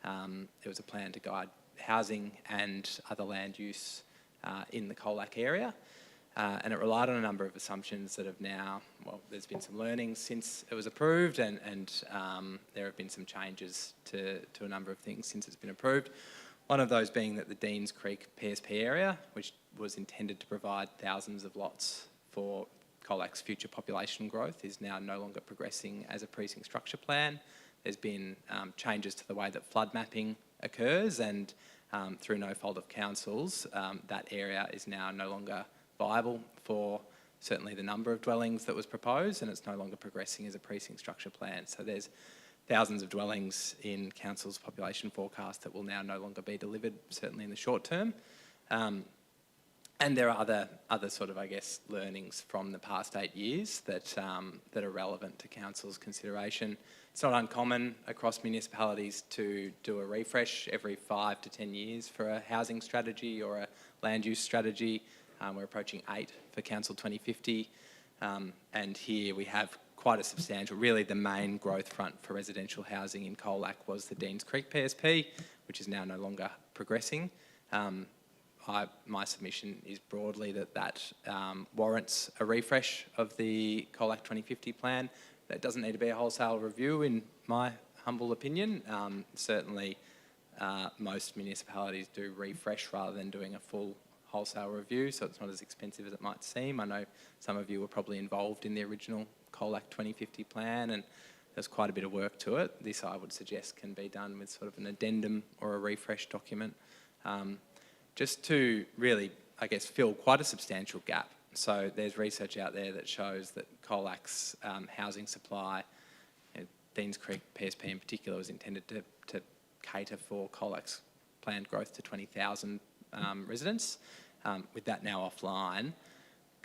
It was a plan to guide housing and other land use in the Colac area. And it relied on a number of assumptions that have now, well, there's been some learnings since it was approved, and there have been some changes to a number of things since it's been approved. One of those being that the Deans Creek PSP area, which was intended to provide thousands of lots for Colac's future population growth, is now no longer progressing as a precinct structure plan. There's been changes to the way that flood mapping occurs, and through no fault of councils, that area is now no longer viable for certainly the number of dwellings that was proposed, and it's no longer progressing as a precinct structure plan. So there's thousands of dwellings in council's population forecast that will now no longer be delivered, certainly in the short term. And there are other sort of, I guess, learnings from the past 8 years that are relevant to council's consideration. It's not uncommon across municipalities to do a refresh every 5 to 10 years for a housing strategy or a land use strategy. We're approaching 8 for Council 2050, and here we have quite a substantial, really the main growth front for residential housing in Colac was the Deans Creek PSP, which is now no longer progressing. My submission is broadly that warrants a refresh of the Colac 2050 plan. That doesn't need to be a wholesale review, in my humble opinion. Certainly, most municipalities do refresh rather than doing a full wholesale review, so it's not as expensive as it might seem. I know some of you were probably involved in the original Colac 2050 plan, and there's quite a bit of work to it. This, I would suggest, can be done with sort of an addendum or a refresh document, just to really, I guess, fill quite a substantial gap. So there's research out there that shows that Colac's housing supply, Deans Creek PSP in particular, was intended to cater for Colac's planned growth to 20,000 residents. With that now offline,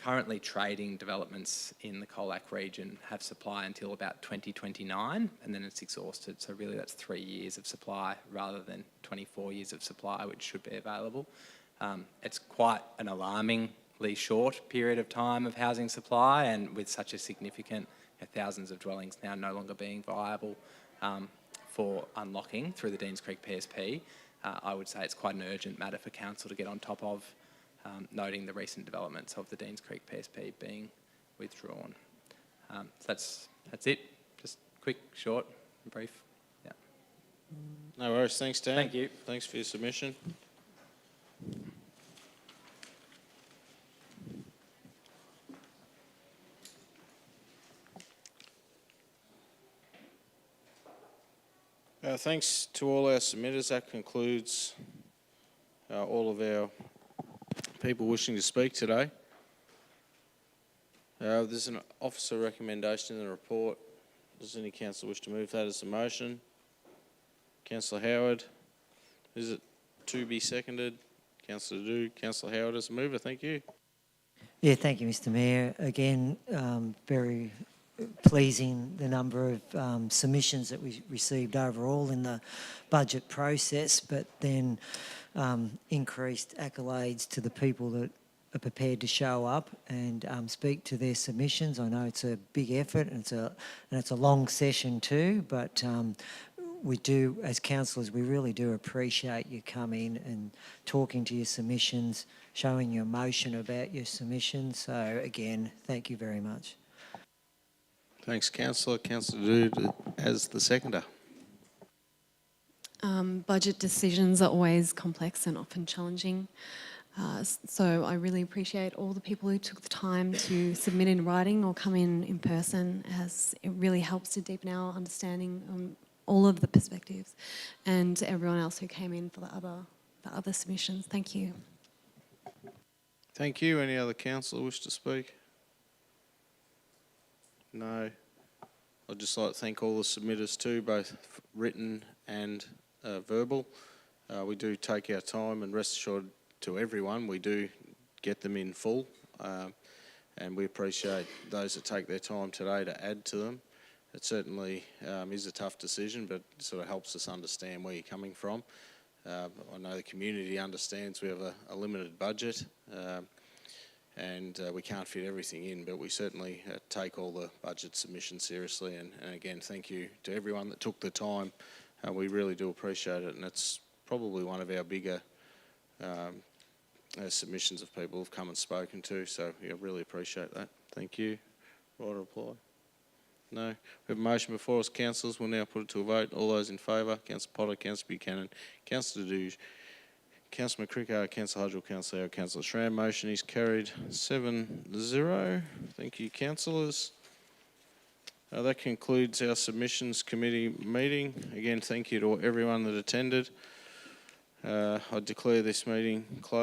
currently trading developments in the Colac region have supply until about 2029, and then it's exhausted. So really that's 3 years of supply rather than 24 years of supply, which should be available. It's quite an alarmingly short period of time of housing supply, and with such a significant thousands of dwellings now no longer being viable for unlocking through the Deans Creek PSP, I would say it's quite an urgent matter for Council to get on top of, noting the recent developments of the Deans Creek PSP being withdrawn. So that's it. Just quick, short, and brief. Yeah. No worries. Thanks, Dan. Thank you. Thanks for your submission. Thanks to all our submitters. That concludes all of our people wishing to speak today. There's an officer recommendation in the report. Does any councillor wish to move that as a motion? Councillor Howard. Is it to be seconded? Councillor Du. Councillor Howard as a mover. Thank you. Yeah, thank you, Mr. Mayor. Again, very pleasing the number of submissions that we received overall in the budget process, but then increased accolades to the people that are prepared to show up and speak to their submissions. I know it's a big effort and it's a long session too, but we do, as councillors, we really do appreciate you coming and talking to your submissions, showing your emotion about your submissions. So again, thank you very much. Thanks, Councillor. Councillor Du as the seconder. Budget decisions are always complex and often challenging. So I really appreciate all the people who took the time to submit in writing or come in person, as it really helps to deepen our understanding on all of the perspectives, and everyone else who came in for the other submissions. Thank you. Thank you. Any other councillor wish to speak? No. I'd just like to thank all the submitters too, both written and verbal. We do take our time, and rest assured to everyone, we do get them in full, and we appreciate those that take their time today to add to them. It certainly is a tough decision, but it sort of helps us understand where you're coming from. I know the community understands we have a limited budget, and we can't fit everything in, but we certainly take all the budget submissions seriously, and again, thank you to everyone that took the time. We really do appreciate it, and it's probably one of our bigger submissions of people who've come and spoken to, so yeah, really appreciate that. Thank you. Right reply? No. We have a motion before us, councillors. We'll now put it to a vote. All those in favour? Councillor Potter, Councillor Buchanan, Councillor Duge, Councillor McCricker, Councillor Hudgell, Councillor Howard, Councillor Schramm. Motion is carried 7-0. Thank you, councillors. That concludes our submissions committee meeting. Again, thank you to everyone that attended. I declare this meeting closed.